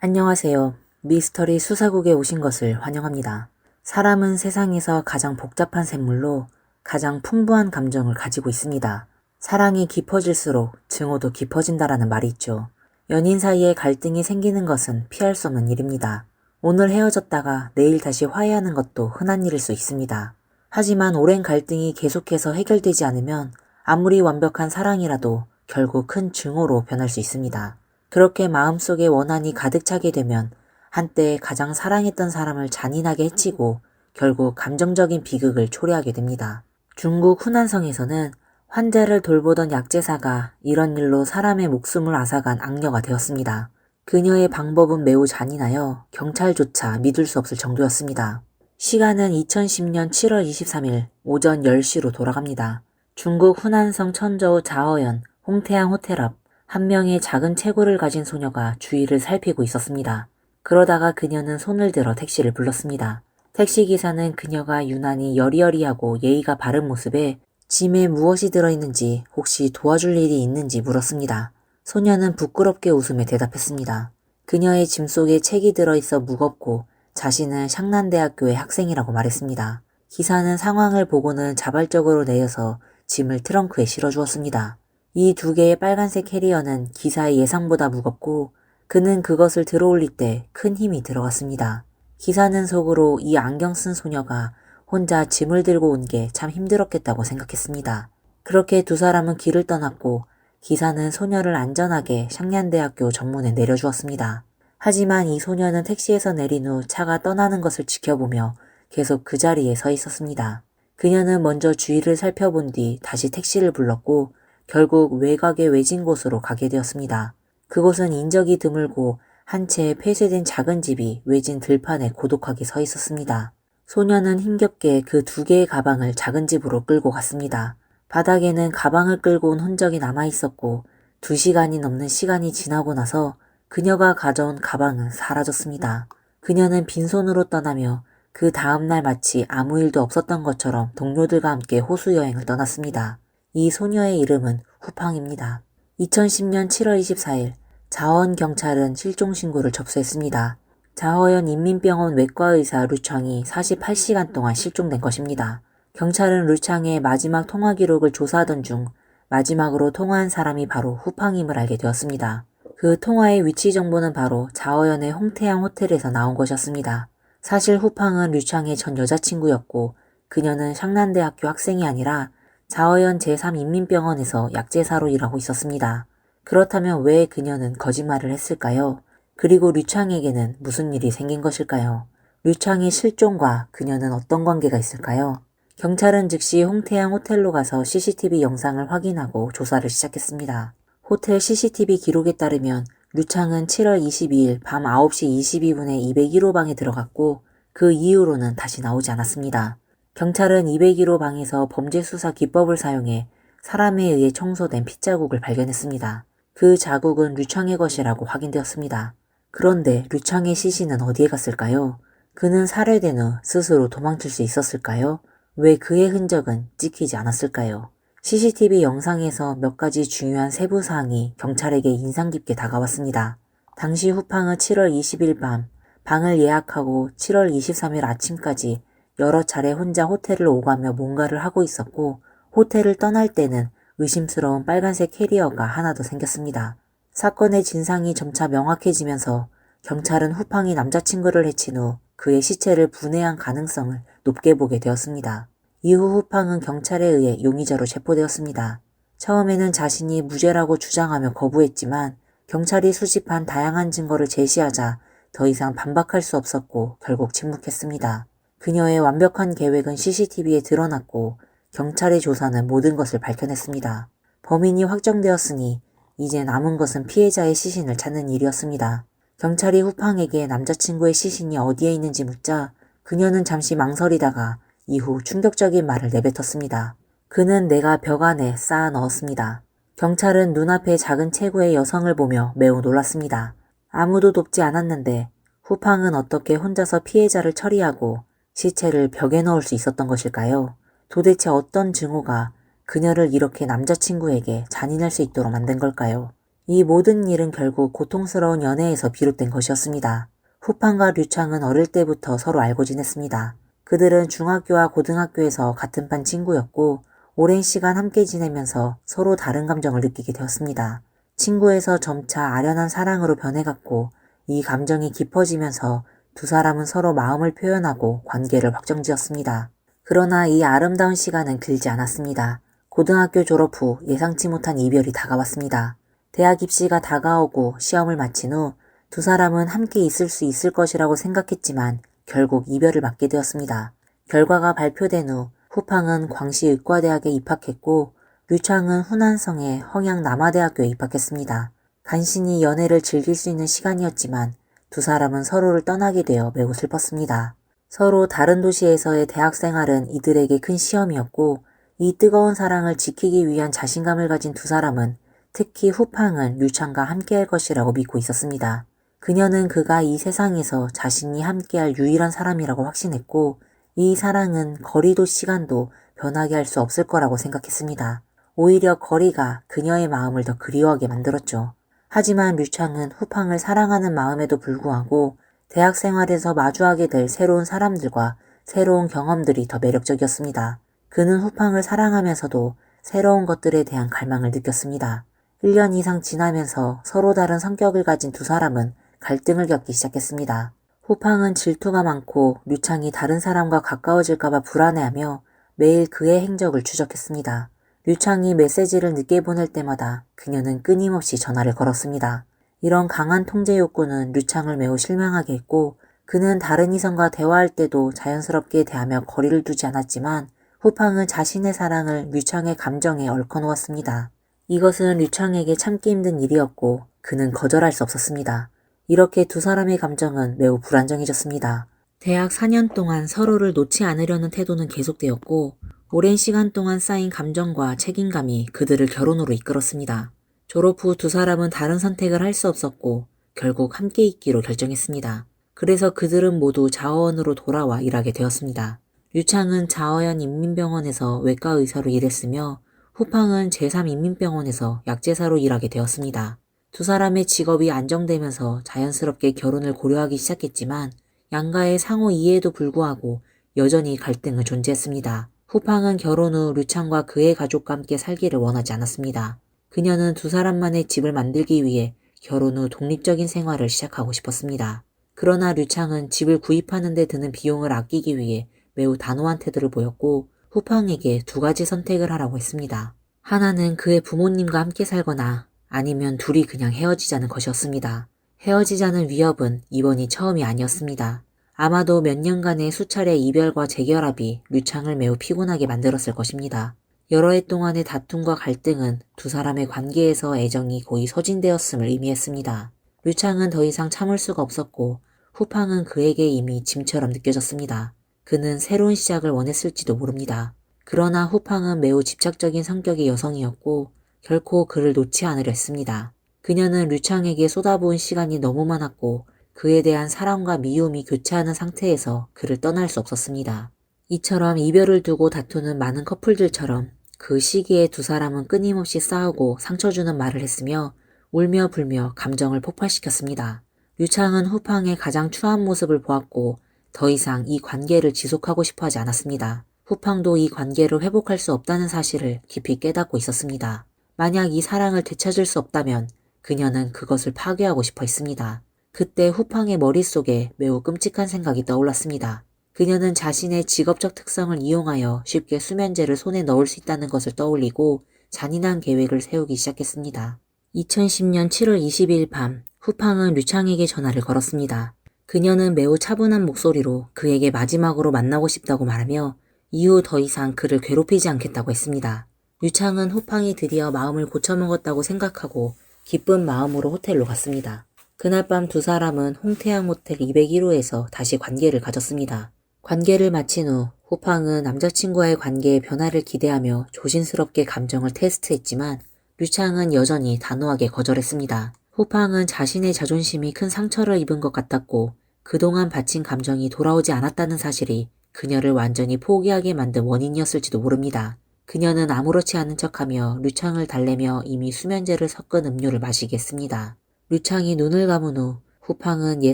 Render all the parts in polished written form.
안녕하세요. 미스터리 수사국에 오신 것을 환영합니다. 사람은 세상에서 가장 복잡한 생물로 가장 풍부한 감정을 가지고 있습니다. 사랑이 깊어질수록 증오도 깊어진다라는 말이 있죠. 연인 사이에 갈등이 생기는 것은 피할 수 없는 일입니다. 오늘 헤어졌다가 내일 다시 화해하는 것도 흔한 일일 수 있습니다. 하지만 오랜 갈등이 계속해서 해결되지 않으면 아무리 완벽한 사랑이라도 결국 큰 증오로 변할 수 있습니다. 그렇게 마음속에 원한이 가득 차게 되면 한때 가장 사랑했던 사람을 잔인하게 해치고 결국 감정적인 비극을 초래하게 됩니다. 중국 후난성에서는 환자를 돌보던 약제사가 이런 일로 사람의 목숨을 앗아간 악녀가 되었습니다. 그녀의 방법은 매우 잔인하여 경찰조차 믿을 수 없을 정도였습니다. 시간은 2010년 7월 23일 오전 10시로 돌아갑니다. 중국 후난성 천저우 자허연 홍태양 호텔 앞 한 명의 작은 체구를 가진 소녀가 주위를 살피고 있었습니다. 그러다가 그녀는 손을 들어 택시를 불렀습니다. 택시기사는 그녀가 유난히 여리여리하고 예의가 바른 모습에 짐에 무엇이 들어있는지 혹시 도와줄 일이 있는지 물었습니다. 소녀는 부끄럽게 웃으며 대답했습니다. 그녀의 짐 속에 책이 들어있어 무겁고 자신은 샹난대학교의 학생이라고 말했습니다. 기사는 상황을 보고는 자발적으로 내려서 짐을 트렁크에 실어주었습니다. 이 두 개의 빨간색 캐리어는 기사의 예상보다 무겁고 그는 그것을 들어올릴 때 큰 힘이 들어갔습니다. 기사는 속으로 이 안경 쓴 소녀가 혼자 짐을 들고 온 게 참 힘들었겠다고 생각했습니다. 그렇게 두 사람은 길을 떠났고 기사는 소녀를 안전하게 샹냔대학교 정문에 내려주었습니다. 하지만 이 소녀는 택시에서 내린 후 차가 떠나는 것을 지켜보며 계속 그 자리에 서 있었습니다. 그녀는 먼저 주위를 살펴본 뒤 다시 택시를 불렀고 결국 외곽의 외진 곳으로 가게 되었습니다. 그곳은 인적이 드물고 한 채의 폐쇄된 작은 집이 외진 들판에 고독하게 서 있었습니다. 소녀는 힘겹게 그 두 개의 가방을 작은 집으로 끌고 갔습니다. 바닥에는 가방을 끌고 온 흔적이 남아 있었고 2시간이 넘는 시간이 지나고 나서 그녀가 가져온 가방은 사라졌습니다. 그녀는 빈손으로 떠나며 그 다음날 마치 아무 일도 없었던 것처럼 동료들과 함께 호수 여행을 떠났습니다. 이 소녀의 이름은 후팡입니다. 2010년 7월 24일 자허연 경찰은 실종 신고를 접수했습니다. 자허연 인민병원 외과의사 류창이 48시간 동안 실종된 것입니다. 경찰은 류창의 마지막 통화 기록을 조사하던 중 마지막으로 통화한 사람이 바로 후팡임을 알게 되었습니다. 그 통화의 위치 정보는 바로 자허연의 홍태양 호텔에서 나온 것이었습니다. 사실 후팡은 류창의 전 여자친구였고 그녀는 샹난대학교 학생이 아니라 자허연 제3인민병원에서 약제사로 일하고 있었습니다. 그렇다면 왜 그녀는 거짓말을 했을까요? 그리고 류창에게는 무슨 일이 생긴 것일까요? 류창의 실종과 그녀는 어떤 관계가 있을까요? 경찰은 즉시 홍태양 호텔로 가서 CCTV 영상을 확인하고 조사를 시작했습니다. 호텔 CCTV 기록에 따르면 류창은 7월 22일 밤 9시 22분에 201호 방에 들어갔고 그 이후로는 다시 나오지 않았습니다. 경찰은 201호 방에서 범죄수사 기법을 사용해 사람에 의해 청소된 핏자국을 발견했습니다. 그 자국은 류창의 것이라고 확인되었습니다. 그런데 류창의 시신은 어디에 갔을까요? 그는 살해된 후 스스로 도망칠 수 있었을까요? 왜 그의 흔적은 찍히지 않았을까요? CCTV 영상에서 몇 가지 중요한 세부사항이 경찰에게 인상 깊게 다가왔습니다. 당시 후팡은 7월 20일 밤 방을 예약하고 7월 23일 아침까지 여러 차례 혼자 호텔을 오가며 뭔가를 하고 있었고 호텔을 떠날 때는 의심스러운 빨간색 캐리어가 하나 더 생겼습니다. 사건의 진상이 점차 명확해지면서 경찰은 후팡이 남자친구를 해친 후 그의 시체를 분해한 가능성을 높게 보게 되었습니다. 이후 후팡은 경찰에 의해 용의자로 체포되었습니다. 처음에는 자신이 무죄라고 주장하며 거부했지만 경찰이 수집한 다양한 증거를 제시하자 더 이상 반박할 수 없었고 결국 침묵했습니다. 그녀의 완벽한 계획은 CCTV에 드러났고 경찰의 조사는 모든 것을 밝혀냈습니다. 범인이 확정되었으니 이제 남은 것은 피해자의 시신을 찾는 일이었습니다. 경찰이 후팡에게 남자친구의 시신이 어디에 있는지 묻자 그녀는 잠시 망설이다가 이후 충격적인 말을 내뱉었습니다. 그는 내가 벽 안에 쌓아 넣었습니다. 경찰은 눈앞의 작은 체구의 여성을 보며 매우 놀랐습니다. 아무도 돕지 않았는데 후팡은 어떻게 혼자서 피해자를 처리하고 시체를 벽에 넣을 수 있었던 것일까요? 도대체 어떤 증오가 그녀를 이렇게 남자친구에게 잔인할 수 있도록 만든 걸까요? 이 모든 일은 결국 고통스러운 연애에서 비롯된 것이었습니다. 후팡과 류창은 어릴 때부터 서로 알고 지냈습니다. 그들은 중학교와 고등학교에서 같은 반 친구였고 오랜 시간 함께 지내면서 서로 다른 감정을 느끼게 되었습니다. 친구에서 점차 아련한 사랑으로 변해갔고 이 감정이 깊어지면서 두 사람은 서로 마음을 표현하고 관계를 확정지었습니다. 그러나 이 아름다운 시간은 길지 않았습니다. 고등학교 졸업 후 예상치 못한 이별이 다가왔습니다. 대학 입시가 다가오고 시험을 마친 후 두 사람은 함께 있을 수 있을 것이라고 생각했지만 결국 이별을 맞게 되었습니다. 결과가 발표된 후 후팡은 광시의과대학에 입학했고 류창은 후난성의 헝양남아대학교에 입학했습니다. 간신히 연애를 즐길 수 있는 시간이었지만 두 사람은 서로를 떠나게 되어 매우 슬펐습니다. 서로 다른 도시에서의 대학 생활은 이들에게 큰 시험이었고 이 뜨거운 사랑을 지키기 위한 자신감을 가진 두 사람은 특히 후팡은 류창과 함께할 것이라고 믿고 있었습니다. 그녀는 그가 이 세상에서 자신이 함께할 유일한 사람이라고 확신했고 이 사랑은 거리도 시간도 변하게 할 수 없을 거라고 생각했습니다. 오히려 거리가 그녀의 마음을 더 그리워하게 만들었죠. 하지만 류창은 후팡을 사랑하는 마음에도 불구하고 대학 생활에서 마주하게 될 새로운 사람들과 새로운 경험들이 더 매력적이었습니다. 그는 후팡을 사랑하면서도 새로운 것들에 대한 갈망을 느꼈습니다. 1년 이상 지나면서 서로 다른 성격을 가진 두 사람은 갈등을 겪기 시작했습니다. 후팡은 질투가 많고 류창이 다른 사람과 가까워질까봐 불안해하며 매일 그의 행적을 추적했습니다. 류창이 메시지를 늦게 보낼 때마다 그녀는 끊임없이 전화를 걸었습니다. 이런 강한 통제 욕구는 류창을 매우 실망하게 했고 그는 다른 이성과 대화할 때도 자연스럽게 대하며 거리를 두지 않았지만 후팡은 자신의 사랑을 류창의 감정에 얽어놓았습니다. 이것은 류창에게 참기 힘든 일이었고 그는 거절할 수 없었습니다. 이렇게 두 사람의 감정은 매우 불안정해졌습니다. 대학 4년 동안 서로를 놓지 않으려는 태도는 계속되었고 오랜 시간 동안 쌓인 감정과 책임감이 그들을 결혼으로 이끌었습니다. 졸업 후 두 사람은 다른 선택을 할 수 없었고 결국 함께 있기로 결정했습니다. 그래서 그들은 모두 자어원으로 돌아와 일하게 되었습니다. 류창은 자어현 인민병원에서 외과 의사로 일했으며 후팡은 제3인민병원에서 약제사로 일하게 되었습니다. 두 사람의 직업이 안정되면서 자연스럽게 결혼을 고려하기 시작했지만 양가의 상호 이해에도 불구하고 여전히 갈등은 존재했습니다. 후팡은 결혼 후 류창과 그의 가족과 함께 살기를 원하지 않았습니다. 그녀는 두 사람만의 집을 만들기 위해 결혼 후 독립적인 생활을 시작하고 싶었습니다. 그러나 류창은 집을 구입하는 데 드는 비용을 아끼기 위해 매우 단호한 태도를 보였고 후팡에게 두 가지 선택을 하라고 했습니다. 하나는 그의 부모님과 함께 살거나 아니면 둘이 그냥 헤어지자는 것이었습니다. 헤어지자는 위협은 이번이 처음이 아니었습니다. 아마도 몇 년간의 수차례 이별과 재결합이 류창을 매우 피곤하게 만들었을 것입니다. 여러 해 동안의 다툼과 갈등은 두 사람의 관계에서 애정이 거의 소진되었음을 의미했습니다. 류창은 더 이상 참을 수가 없었고 후팡은 그에게 이미 짐처럼 느껴졌습니다. 그는 새로운 시작을 원했을지도 모릅니다. 그러나 후팡은 매우 집착적인 성격의 여성이었고 결코 그를 놓지 않으려 했습니다. 그녀는 류창에게 쏟아부은 시간이 너무 많았고 그에 대한 사랑과 미움이 교차하는 상태에서 그를 떠날 수 없었습니다. 이처럼 이별을 두고 다투는 많은 커플들처럼 그 시기에 두 사람은 끊임없이 싸우고 상처 주는 말을 했으며 울며 불며 감정을 폭발시켰습니다. 류창은 후팡의 가장 추한 모습을 보았고 더 이상 이 관계를 지속하고 싶어 하지 않았습니다. 후팡도 이 관계를 회복할 수 없다는 사실을 깊이 깨닫고 있었습니다. 만약 이 사랑을 되찾을 수 없다면 그녀는 그것을 파괴하고 싶어 했습니다. 그때 후팡의 머릿속에 매우 끔찍한 생각이 떠올랐습니다. 그녀는 자신의 직업적 특성을 이용하여 쉽게 수면제를 손에 넣을 수 있다는 것을 떠올리고 잔인한 계획을 세우기 시작했습니다. 2010년 7월 22일 밤 후팡은 류창에게 전화를 걸었습니다. 그녀는 매우 차분한 목소리로 그에게 마지막으로 만나고 싶다고 말하며 이후 더 이상 그를 괴롭히지 않겠다고 했습니다. 류창은 후팡이 드디어 마음을 고쳐먹었다고 생각하고 기쁜 마음으로 호텔로 갔습니다. 그날 밤 두 사람은 홍태양 호텔 201호에서 다시 관계를 가졌습니다. 관계를 마친 후 후팡은 남자친구와의 관계의 변화를 기대하며 조심스럽게 감정을 테스트했지만 류창은 여전히 단호하게 거절했습니다. 후팡은 자신의 자존심이 큰 상처를 입은 것 같았고 그동안 바친 감정이 돌아오지 않았다는 사실이 그녀를 완전히 포기하게 만든 원인이었을지도 모릅니다. 그녀는 아무렇지 않은 척하며 류창을 달래며 이미 수면제를 섞은 음료를 마시게 했습니다. 류창이 눈을 감은 후 후팡은 옛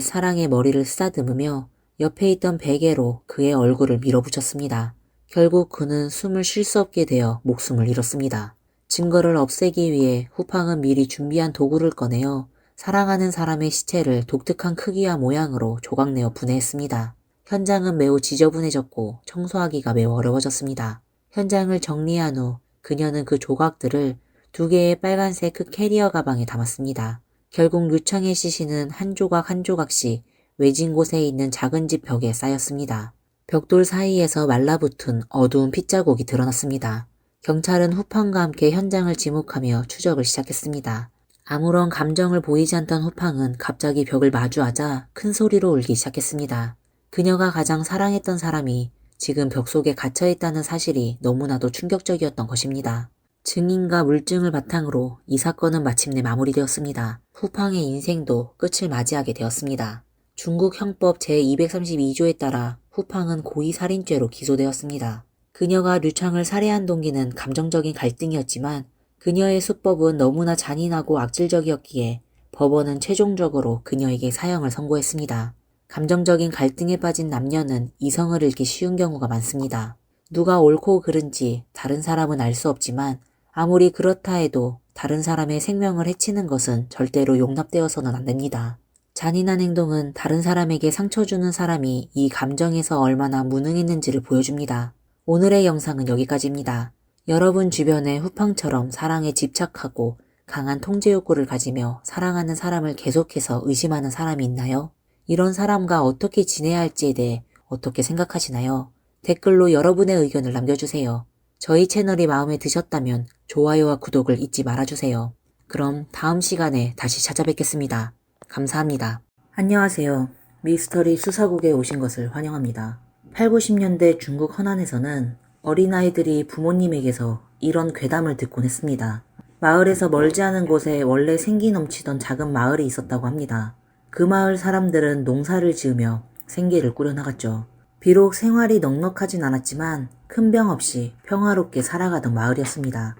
사랑의 머리를 쓰다듬으며 옆에 있던 베개로 그의 얼굴을 밀어붙였습니다. 결국 그는 숨을 쉴 수 없게 되어 목숨을 잃었습니다. 증거를 없애기 위해 후팡은 미리 준비한 도구를 꺼내어 사랑하는 사람의 시체를 독특한 크기와 모양으로 조각내어 분해했습니다. 현장은 매우 지저분해졌고 청소하기가 매우 어려워졌습니다. 현장을 정리한 후 그녀는 그 조각들을 2개의 빨간색 캐리어 가방에 담았습니다. 결국 류창의 시신은 한 조각 한 조각씩 외진 곳에 있는 작은 집 벽에 쌓였습니다. 벽돌 사이에서 말라붙은 어두운 핏자국이 드러났습니다. 경찰은 후팡과 함께 현장을 지목하며 추적을 시작했습니다. 아무런 감정을 보이지 않던 후팡은 갑자기 벽을 마주하자 큰 소리로 울기 시작했습니다. 그녀가 가장 사랑했던 사람이 지금 벽 속에 갇혀있다는 사실이 너무나도 충격적이었던 것입니다. 증인과 물증을 바탕으로 이 사건은 마침내 마무리되었습니다. 후팡의 인생도 끝을 맞이하게 되었습니다. 중국 형법 제232조에 따라 후팡은 고의살인죄로 기소되었습니다. 그녀가 류창을 살해한 동기는 감정적인 갈등이었지만 그녀의 수법은 너무나 잔인하고 악질적이었기에 법원은 최종적으로 그녀에게 사형을 선고했습니다. 감정적인 갈등에 빠진 남녀는 이성을 잃기 쉬운 경우가 많습니다. 누가 옳고 그른지 다른 사람은 알 수 없지만 아무리 그렇다 해도 다른 사람의 생명을 해치는 것은 절대로 용납되어서는 안 됩니다. 잔인한 행동은 다른 사람에게 상처 주는 사람이 이 감정에서 얼마나 무능했는지를 보여줍니다. 오늘의 영상은 여기까지입니다. 여러분 주변에 후팡처럼 사랑에 집착하고 강한 통제 욕구를 가지며 사랑하는 사람을 계속해서 의심하는 사람이 있나요? 이런 사람과 어떻게 지내야 할지에 대해 어떻게 생각하시나요? 댓글로 여러분의 의견을 남겨주세요. 저희 채널이 마음에 드셨다면 좋아요와 구독을 잊지 말아주세요. 그럼 다음 시간에 다시 찾아뵙겠습니다. 감사합니다. 안녕하세요. 미스터리 수사국에 오신 것을 환영합니다. 8, 90년대 중국 허난에서는 어린아이들이 부모님에게서 이런 괴담을 듣곤 했습니다. 마을에서 멀지 않은 곳에 원래 생기 넘치던 작은 마을이 있었다고 합니다. 그 마을 사람들은 농사를 지으며 생계를 꾸려나갔죠. 비록 생활이 넉넉하진 않았지만 큰 병 없이 평화롭게 살아가던 마을이었습니다.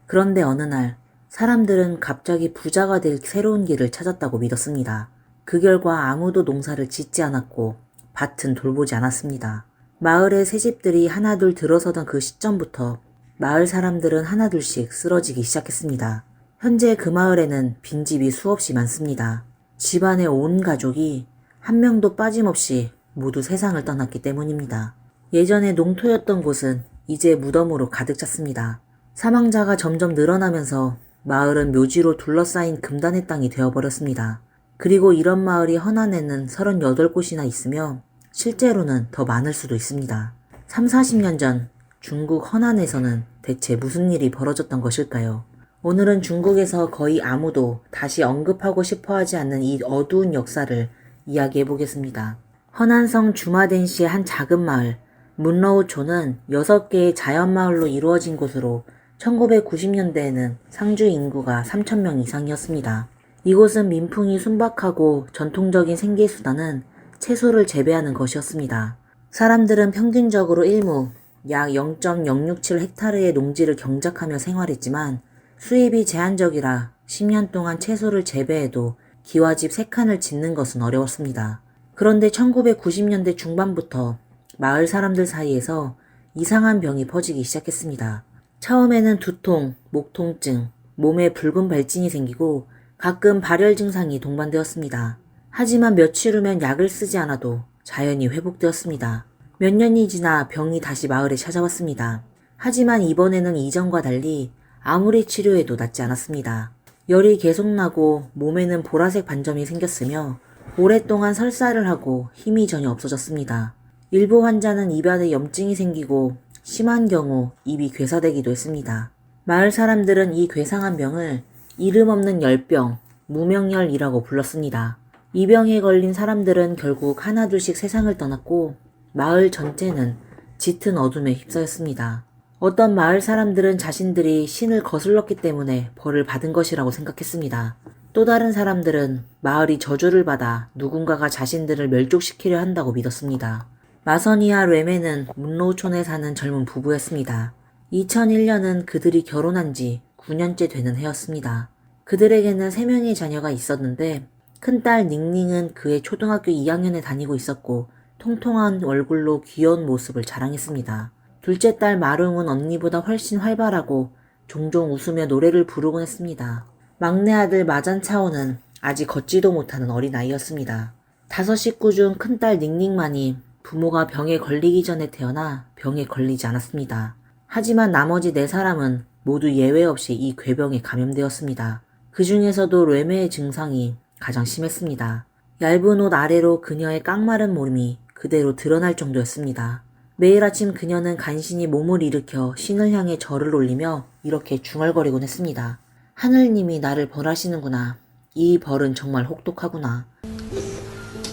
그런데 어느 날 사람들은 갑자기 부자가 될 새로운 길을 찾았다고 믿었습니다. 그 결과 아무도 농사를 짓지 않았고 밭은 돌보지 않았습니다. 마을의 새집들이 하나둘 들어서던 그 시점부터 마을 사람들은 하나둘씩 쓰러지기 시작했습니다. 현재 그 마을에는 빈집이 수없이 많습니다. 집안의 온 가족이 한 명도 빠짐없이 모두 세상을 떠났기 때문입니다. 예전에 농토였던 곳은 이제 무덤으로 가득 찼습니다. 사망자가 점점 늘어나면서 마을은 묘지로 둘러싸인 금단의 땅이 되어버렸습니다. 그리고 이런 마을이 허난에는 38곳이나 있으며 실제로는 더 많을 수도 있습니다. 3, 40년 전 중국 허난에서는 대체 무슨 일이 벌어졌던 것일까요? 오늘은 중국에서 거의 아무도 다시 언급하고 싶어하지 않는 이 어두운 역사를 이야기해 보겠습니다. 허난성 주마덴시의 한 작은 마을 문러우초는 6개의 자연마을로 이루어진 곳으로 1990년대에는 상주 인구가 3,000명 이상이었습니다. 이곳은 민풍이 순박하고 전통적인 생계수단은 채소를 재배하는 것이었습니다. 사람들은 평균적으로 일무 약 0.067 헥타르의 농지를 경작하며 생활했지만 수입이 제한적이라 10년 동안 채소를 재배해도 기와집 3칸을 짓는 것은 어려웠습니다. 그런데 1990년대 중반부터 마을 사람들 사이에서 이상한 병이 퍼지기 시작했습니다. 처음에는 두통, 목 통증, 몸에 붉은 발진이 생기고 가끔 발열 증상이 동반되었습니다. 하지만 며칠 후면 약을 쓰지 않아도 자연히 회복되었습니다. 몇 년이 지나 병이 다시 마을에 찾아왔습니다. 하지만 이번에는 이전과 달리 아무리 치료해도 낫지 않았습니다. 열이 계속 나고 몸에는 보라색 반점이 생겼으며 오랫동안 설사를 하고 힘이 전혀 없어졌습니다. 일부 환자는 입안에 염증이 생기고 심한 경우 입이 괴사되기도 했습니다. 마을 사람들은 이 괴상한 병을 이름 없는 열병, 무명열이라고 불렀습니다. 이 병에 걸린 사람들은 결국 하나둘씩 세상을 떠났고 마을 전체는 짙은 어둠에 휩싸였습니다. 어떤 마을 사람들은 자신들이 신을 거슬렀기 때문에 벌을 받은 것이라고 생각했습니다. 또 다른 사람들은 마을이 저주를 받아 누군가가 자신들을 멸족시키려 한다고 믿었습니다. 마선이와 뢰메는 문로우촌에 사는 젊은 부부였습니다. 2001년은 그들이 결혼한 지 9년째 되는 해였습니다. 그들에게는 3명의 자녀가 있었는데 큰딸 닝닝은 그의 초등학교 2학년에 다니고 있었고 통통한 얼굴로 귀여운 모습을 자랑했습니다. 둘째 딸 마룽은 언니보다 훨씬 활발하고 종종 웃으며 노래를 부르곤 했습니다. 막내 아들 마잔차오는 아직 걷지도 못하는 어린아이였습니다. 5식구 중 큰딸 닝닝만이 부모가 병에 걸리기 전에 태어나 병에 걸리지 않았습니다. 하지만 나머지 4사람은 모두 예외 없이 이 괴병에 감염되었습니다. 그 중에서도 뢰매의 증상이 가장 심했습니다. 얇은 옷 아래로 그녀의 깡마른 몸이 그대로 드러날 정도였습니다. 매일 아침 그녀는 간신히 몸을 일으켜 신을 향해 절을 올리며 이렇게 중얼거리곤 했습니다. 하늘님이 나를 벌하시는구나. 이 벌은 정말 혹독하구나.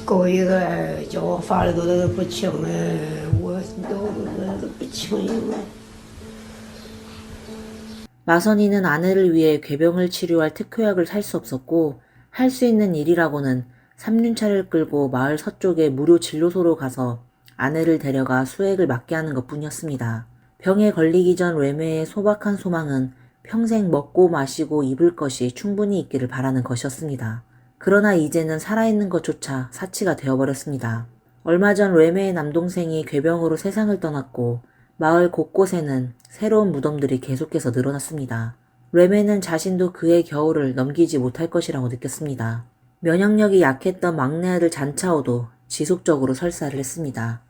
狗一个叫我发的都是不轻的，我都不轻了。 마선이는 아내를 위해 괴병을 치료할 특효약을 살 수 없었고 할 수 있는 일이라고는 3륜차를 끌고 마을 서쪽의 무료 진료소로 가서 아내를 데려가 수액을 맞게 하는 것뿐이었습니다. 병에 걸리기 전 뢰매의 소박한 소망은 평생 먹고 마시고 입을 것이 충분히 있기를 바라는 것이었습니다. 그러나 이제는 살아있는 것조차 사치가 되어버렸습니다. 얼마 전 뢰매의 남동생이 괴병으로 세상을 떠났고 마을 곳곳에는 새로운 무덤들이 계속해서 늘어났습니다. 뢰매는 자신도 그의 겨울을 넘기지 못할 것이라고 느꼈습니다. 면역력이 약했던 막내 아들 잔차오도 지속적으로 설사를 했습니다.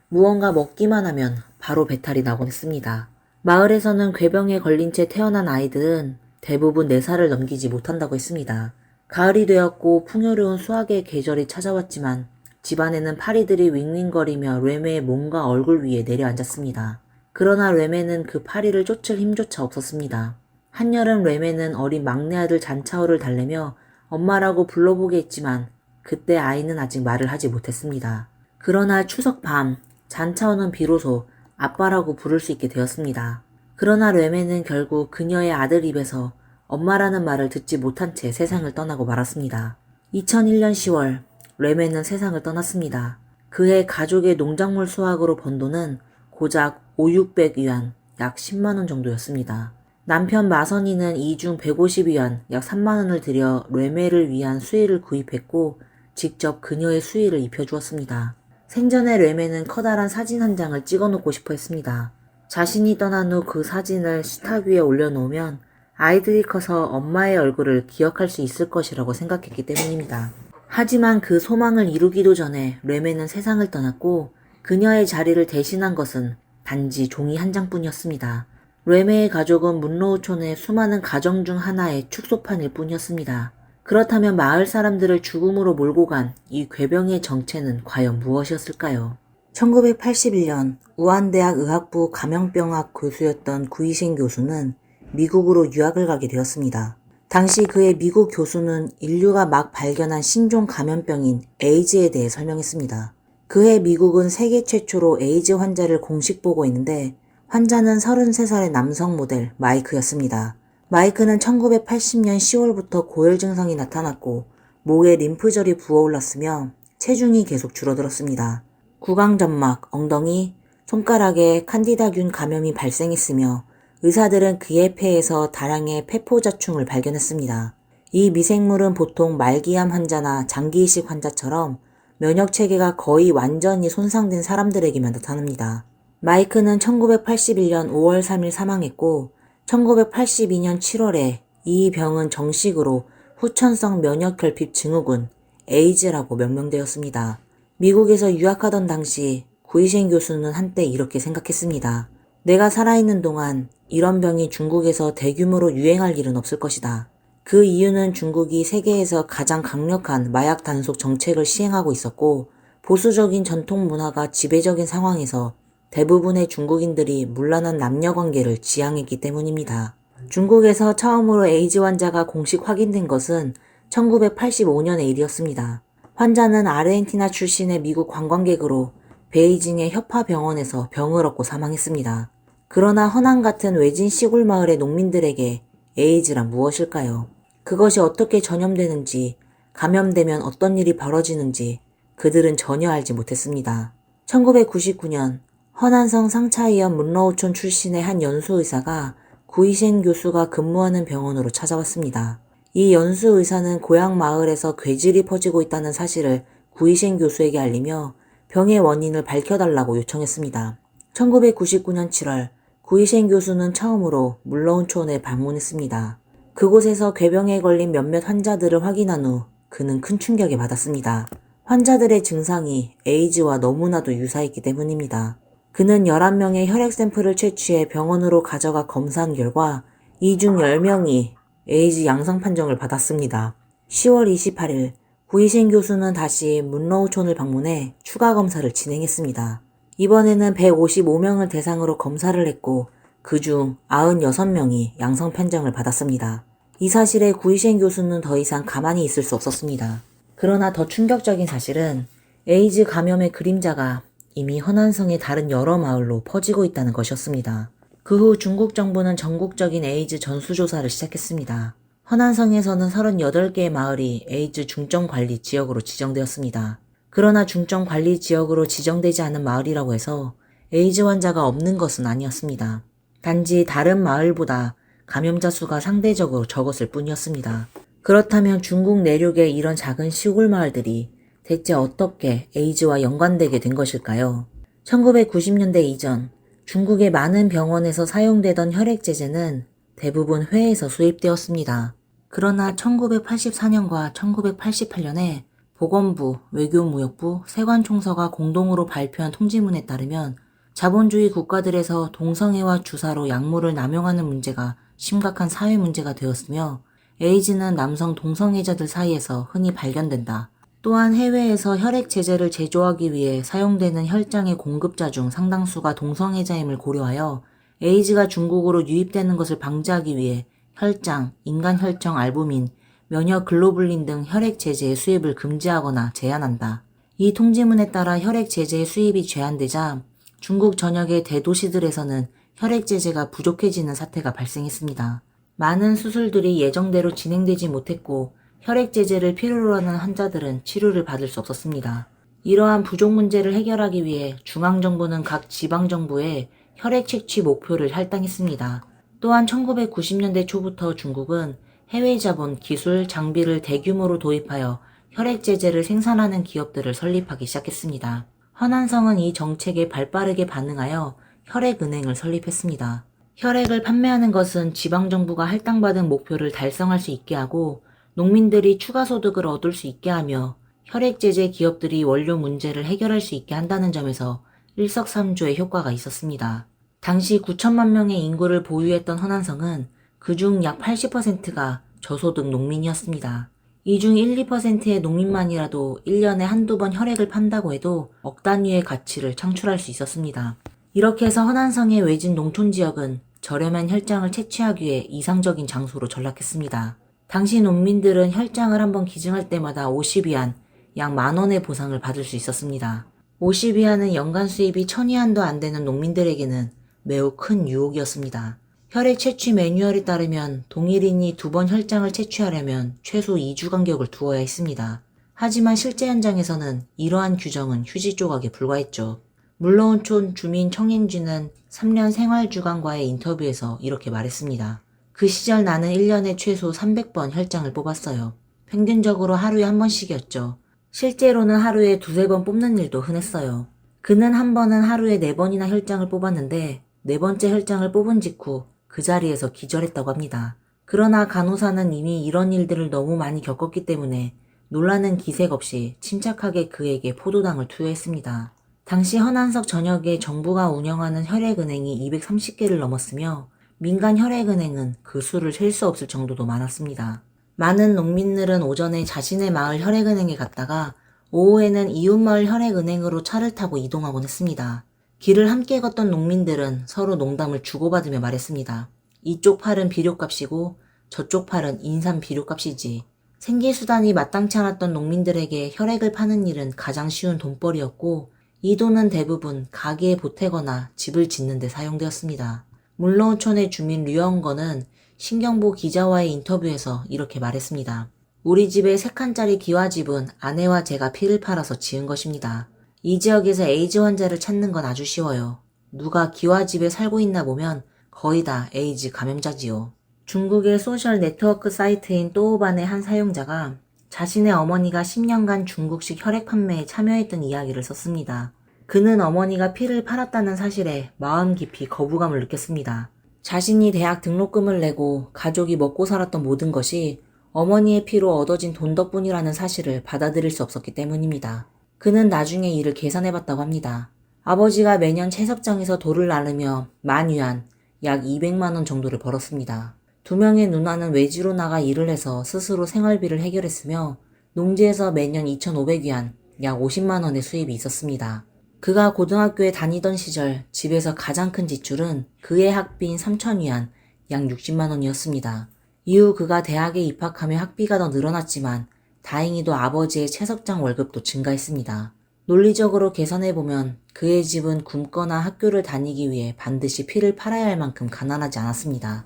무언가 먹기만 하면 바로 배탈이 나곤 했습니다. 마을에서는 괴병에 걸린 채 태어난 아이들은 대부분 4살을 넘기지 못한다고 했습니다. 가을이 되었고 풍요로운 수확의 계절이 찾아왔지만 집안에는 파리들이 윙윙거리며 뢰매의 몸과 얼굴 위에 내려앉았습니다. 그러나 뢰매는 그 파리를 쫓을 힘조차 없었습니다. 한여름 뢰매는 어린 막내 아들 잔차오를 달래며 엄마라고 불러보게 했지만 그때 아이는 아직 말을 하지 못했습니다. 그러나 추석 밤 잔차오는 비로소 아빠라고 부를 수 있게 되었습니다. 그러나 뢰매는 결국 그녀의 아들 입에서 엄마라는 말을 듣지 못한 채 세상을 떠나고 말았습니다. 2001년 10월 뢰매는 세상을 떠났습니다. 그해 가족의 농작물 수확으로 번 돈은 고작 5,600위안 약 10만원 정도였습니다. 남편 마선이는 이 중 150위안 약 3만원을 들여 뢰매를 위한 수의를 구입했고 직접 그녀의 수의를 입혀주었습니다. 생전에 뢰매는 커다란 사진 한 장을 찍어놓고 싶어 했습니다. 자신이 떠난 후 그 사진을 식탁 위에 올려놓으면 아이들이 커서 엄마의 얼굴을 기억할 수 있을 것이라고 생각했기 때문입니다. 하지만 그 소망을 이루기도 전에 뢰매는 세상을 떠났고 그녀의 자리를 대신한 것은 단지 종이 한 장뿐이었습니다. 뢰매의 가족은 문로우촌의 수많은 가정 중 하나의 축소판일 뿐이었습니다. 그렇다면 마을 사람들을 죽음으로 몰고 간 이 괴병의 정체는 과연 무엇이었을까요? 1981년 우한대학 의학부 감염병학 교수였던 구이셴 교수는 미국으로 유학을 가게 되었습니다. 당시 그의 미국 교수는 인류가 막 발견한 신종 감염병인 에이즈에 대해 설명했습니다. 그해 미국은 세계 최초로 에이즈 환자를 공식 보고했는데 환자는 33살의 남성 모델 마이크였습니다. 마이크는 1980년 10월부터 고열 증상이 나타났고 목에 림프절이 부어올랐으며 체중이 계속 줄어들었습니다. 구강점막, 엉덩이, 손가락에 칸디다균 감염이 발생했으며 의사들은 그의 폐에서 다량의 폐포자충을 발견했습니다. 이 미생물은 보통 말기암 환자나 장기이식 환자처럼 면역체계가 거의 완전히 손상된 사람들에게만 나타납니다. 마이크는 1981년 5월 3일 사망했고 1982년 7월에 이 병은 정식으로 후천성 면역결핍 증후군 에이즈라고 명명되었습니다. 미국에서 유학하던 당시 구이셴 교수는 한때 이렇게 생각했습니다. 내가 살아있는 동안 이런 병이 중국에서 대규모로 유행할 일은 없을 것이다. 그 이유는 중국이 세계에서 가장 강력한 마약 단속 정책을 시행하고 있었고 보수적인 전통 문화가 지배적인 상황에서 대부분의 중국인들이 문란한 남녀관계를 지향했기 때문입니다. 중국에서 처음으로 에이즈 환자가 공식 확인된 것은 1985년의 일이었습니다. 환자는 아르헨티나 출신의 미국 관광객으로 베이징의 협화병원에서 병을 얻고 사망했습니다. 그러나 허난 같은 외진 시골 마을의 농민들에게 에이즈란 무엇일까요? 그것이 어떻게 전염되는지, 감염되면 어떤 일이 벌어지는지 그들은 전혀 알지 못했습니다. 1999년 허난성 상차이현 문러우촌 출신의 한 연수의사가 구이셴 교수가 근무하는 병원으로 찾아왔습니다. 이 연수의사는 고향 마을에서 괴질이 퍼지고 있다는 사실을 구이셴 교수에게 알리며 병의 원인을 밝혀달라고 요청했습니다. 1999년 7월 구이셴 교수는 처음으로 문러운촌에 방문했습니다. 그곳에서 궤병에 걸린 몇몇 환자들을 확인한 후 그는 큰 충격에 받았습니다. 환자들의 증상이 에이즈와 너무나도 유사했기 때문입니다. 그는 11명의 혈액 샘플을 채취해 병원으로 가져가 검사한 결과 이 중 10명이 에이즈 양성 판정을 받았습니다. 10월 28일 구이셴 교수는 다시 문러우촌을 방문해 추가 검사를 진행했습니다. 이번에는 155명을 대상으로 검사를 했고 그중 96명이 양성 판정을 받았습니다. 이 사실에 구이셴 교수는 더 이상 가만히 있을 수 없었습니다. 그러나 더 충격적인 사실은 에이즈 감염의 그림자가 이미 허난성의 다른 여러 마을로 퍼지고 있다는 것이었습니다. 그 후 중국 정부는 전국적인 에이즈 전수조사를 시작했습니다. 허난성에서는 38개의 마을이 에이즈 중점관리 지역으로 지정되었습니다. 그러나 중점관리 지역으로 지정되지 않은 마을이라고 해서 에이즈 환자가 없는 것은 아니었습니다. 단지 다른 마을보다 감염자 수가 상대적으로 적었을 뿐이었습니다. 그렇다면 중국 내륙의 이런 작은 시골 마을들이 대체 어떻게 에이즈와 연관되게 된 것일까요? 1990년대 이전 중국의 많은 병원에서 사용되던 혈액제제는 대부분 회에서 수입되었습니다. 그러나 1984년과 1988년에 보건부, 외교무역부, 세관총서가 공동으로 발표한 통지문에 따르면 자본주의 국가들에서 동성애와 주사로 약물을 남용하는 문제가 심각한 사회 문제가 되었으며 에이즈는 남성 동성애자들 사이에서 흔히 발견된다. 또한 해외에서 혈액 제제를 제조하기 위해 사용되는 혈장의 공급자 중 상당수가 동성애자임을 고려하여 에이즈가 중국으로 유입되는 것을 방지하기 위해 혈장, 인간 혈청 알부민, 면역 글로불린 등 혈액 제제의 수입을 금지하거나 제한한다. 이 통지문에 따라 혈액 제제의 수입이 제한되자 중국 전역의 대도시들에서는 혈액 제제가 부족해지는 사태가 발생했습니다. 많은 수술들이 예정대로 진행되지 못했고 혈액 제제를 필요로 하는 환자들은 치료를 받을 수 없었습니다. 이러한 부족 문제를 해결하기 위해 중앙정부는 각 지방정부에 혈액 채취 목표를 할당했습니다. 또한 1990년대 초부터 중국은 해외 자본, 기술, 장비를 대규모로 도입하여 혈액 제제를 생산하는 기업들을 설립하기 시작했습니다. 허난성은 이 정책에 발빠르게 반응하여 혈액은행을 설립했습니다. 혈액을 판매하는 것은 지방정부가 할당받은 목표를 달성할 수 있게 하고 농민들이 추가 소득을 얻을 수 있게 하며 혈액 제제 기업들이 원료 문제를 해결할 수 있게 한다는 점에서 일석삼조의 효과가 있었습니다. 당시 9천만 명의 인구를 보유했던 허난성은 그중 약 80%가 저소득 농민이었습니다. 이 중 1, 2%의 농민만이라도 1년에 한두 번 혈액을 판다고 해도 억 단위의 가치를 창출할 수 있었습니다. 이렇게 해서 허난성의 외진 농촌 지역은 저렴한 혈장을 채취하기 위해 이상적인 장소로 전락했습니다. 당시 농민들은 혈장을 한번 기증할 때마다 50위안, 약 10,000원의 보상을 받을 수 있었습니다. 50위안은 연간 수입이 1,000위안도 안 되는 농민들에게는 매우 큰 유혹이었습니다. 혈액 채취 매뉴얼에 따르면 동일인이 2번 혈장을 채취하려면 최소 2주 간격을 두어야 했습니다. 하지만 실제 현장에서는 이러한 규정은 휴지 조각에 불과했죠. 문러운촌 주민 청행쥐는 3년 생활주간과의 인터뷰에서 이렇게 말했습니다. 그 시절 나는 1년에 최소 300번 혈장을 뽑았어요. 평균적으로 하루에 한 번씩이었죠. 실제로는 하루에 2-3번 뽑는 일도 흔했어요. 그는 한 번은 하루에 4번이나 혈장을 뽑았는데 4번째 혈장을 뽑은 직후 그 자리에서 기절했다고 합니다. 그러나 간호사는 이미 이런 일들을 너무 많이 겪었기 때문에 놀라는 기색 없이 침착하게 그에게 포도당을 투여했습니다. 당시 허난석 전역에 정부가 운영하는 혈액은행이 230개를 넘었으며 민간 혈액은행은 그 수를 셀 수 없을 정도도 많았습니다. 많은 농민들은 오전에 자신의 마을 혈액은행에 갔다가 오후에는 이웃마을 혈액은행으로 차를 타고 이동하곤 했습니다. 길을 함께 걷던 농민들은 서로 농담을 주고받으며 말했습니다. 이쪽 팔은 비료값이고 저쪽 팔은 인삼 비료값이지. 생계수단이 마땅치 않았던 농민들에게 혈액을 파는 일은 가장 쉬운 돈벌이였고 이 돈은 대부분 가게에 보태거나 집을 짓는 데 사용되었습니다. 문러운촌의 주민 류영건은 신경보 기자와의 인터뷰에서 이렇게 말했습니다. 우리 집에 3칸짜리 기와집은 아내와 제가 피를 팔아서 지은 것입니다. 이 지역에서 에이즈 환자를 찾는 건 아주 쉬워요. 누가 기와집에 살고 있나 보면 거의 다 에이즈 감염자지요. 중국의 소셜 네트워크 사이트인 또우반의 한 사용자가 자신의 어머니가 10년간 중국식 혈액 판매에 참여했던 이야기를 썼습니다. 그는 어머니가 피를 팔았다는 사실에 마음 깊이 거부감을 느꼈습니다. 자신이 대학 등록금을 내고 가족이 먹고 살았던 모든 것이 어머니의 피로 얻어진 돈 덕분이라는 사실을 받아들일 수 없었기 때문입니다. 그는 나중에 이를 계산해봤다고 합니다. 아버지가 매년 채석장에서 돌을 나르며 10,000위안, 약 200만 원 정도를 벌었습니다. 두 명의 누나는 외지로 나가 일을 해서 스스로 생활비를 해결했으며 농지에서 매년 2,500위안, 약 50만 원의 수입이 있었습니다. 그가 고등학교에 다니던 시절 집에서 가장 큰 지출은 그의 학비인 3,000위안, 약 60만 원이었습니다. 이후 그가 대학에 입학하며 학비가 더 늘어났지만 다행히도 아버지의 채석장 월급도 증가했습니다. 논리적으로 계산해보면 그의 집은 굶거나 학교를 다니기 위해 반드시 피를 팔아야 할 만큼 가난하지 않았습니다.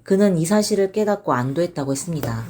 그는 이 사실을 깨닫고 안도했다고 했습니다.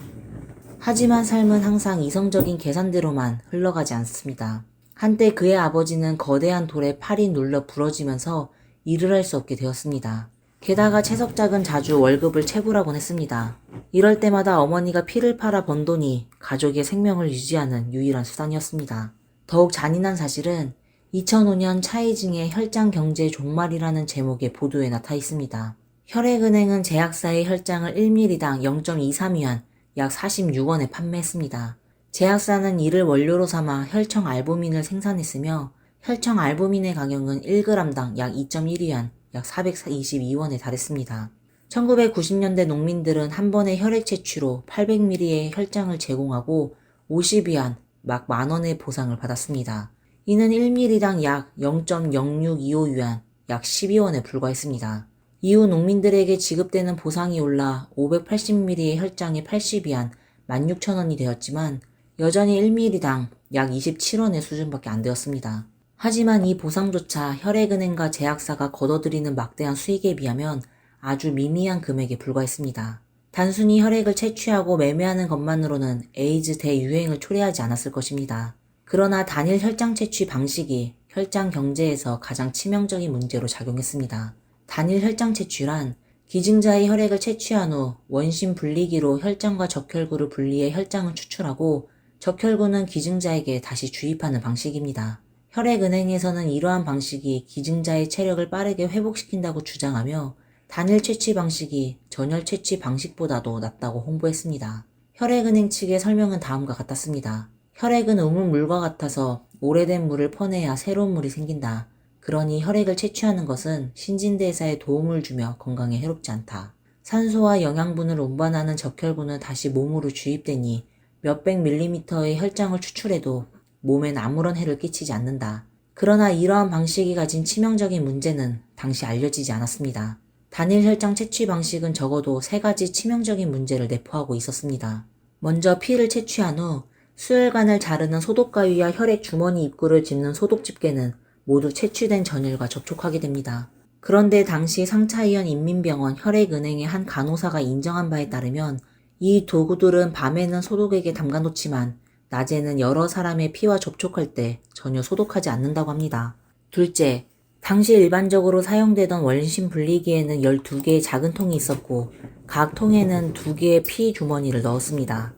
하지만 삶은 항상 이성적인 계산대로만 흘러가지 않습니다. 한때 그의 아버지는 거대한 돌에 팔이 눌러 부러지면서 일을 할 수 없게 되었습니다. 게다가 채석장은 자주 월급을 체불하곤 했습니다. 이럴 때마다 어머니가 피를 팔아 번 돈이 가족의 생명을 유지하는 유일한 수단이었습니다. 더욱 잔인한 사실은 2005년 차이징의 혈장 경제 종말이라는 제목의 보도에 나타 있습니다. 혈액은행은 제약사의 혈장을 1ml당 0.23위안, 약 46원에 판매했습니다. 제약사는 이를 원료로 삼아 혈청 알부민을 생산했으며 혈청 알부민의 가격은 1g당 약 2.1위안, 약 422원에 달했습니다. 1990년대 농민들은 한 번의 혈액 채취로 800ml의 혈장을 제공하고 50위안, 막 만원의 보상을 받았습니다. 이는 1ml당 약 0.0625위안, 약 12원에 불과했습니다. 이후 농민들에게 지급되는 보상이 올라 580ml의 혈장이 80위안, 16,000원이 되었지만 여전히 1ml당 약 27원의 수준밖에 안 되었습니다. 하지만 이 보상조차 혈액은행과 제약사가 거둬들이는 막대한 수익에 비하면 아주 미미한 금액에 불과했습니다. 단순히 혈액을 채취하고 매매하는 것만으로는 에이즈 대유행을 초래하지 않았을 것입니다. 그러나 단일 혈장 채취 방식이 혈장 경제에서 가장 치명적인 문제로 작용했습니다. 단일 혈장 채취란 기증자의 혈액을 채취한 후 원심 분리기로 혈장과 적혈구를 분리해 혈장을 추출하고 적혈구는 기증자에게 다시 주입하는 방식입니다. 혈액은행에서는 이러한 방식이 기증자의 체력을 빠르게 회복시킨다고 주장하며 단일 채취 방식이 전혈 채취 방식보다도 낫다고 홍보했습니다. 혈액은행 측의 설명은 다음과 같았습니다. 혈액은 우물물과 같아서 오래된 물을 퍼내야 새로운 물이 생긴다. 그러니 혈액을 채취하는 것은 신진대사에 도움을 주며 건강에 해롭지 않다. 산소와 영양분을 운반하는 적혈구는 다시 몸으로 주입되니 몇백 밀리미터의 혈장을 추출해도 몸엔 아무런 해를 끼치지 않는다. 그러나 이러한 방식이 가진 치명적인 문제는 당시 알려지지 않았습니다. 단일 혈장 채취 방식은 적어도 3가지 치명적인 문제를 내포하고 있었습니다. 먼저 피를 채취한 후 수혈관을 자르는 소독가위와 혈액 주머니 입구를 짚는 소독 집게는 모두 채취된 전혈과 접촉하게 됩니다. 그런데 당시 상차이현 인민병원 혈액은행의 한 간호사가 인정한 바에 따르면 이 도구들은 밤에는 소독액에 담가놓지만 낮에는 여러 사람의 피와 접촉할 때 전혀 소독하지 않는다고 합니다. 둘째, 당시 일반적으로 사용되던 원심 분리기에는 12개의 작은 통이 있었고 각 통에는 2개의 피 주머니를 넣었습니다.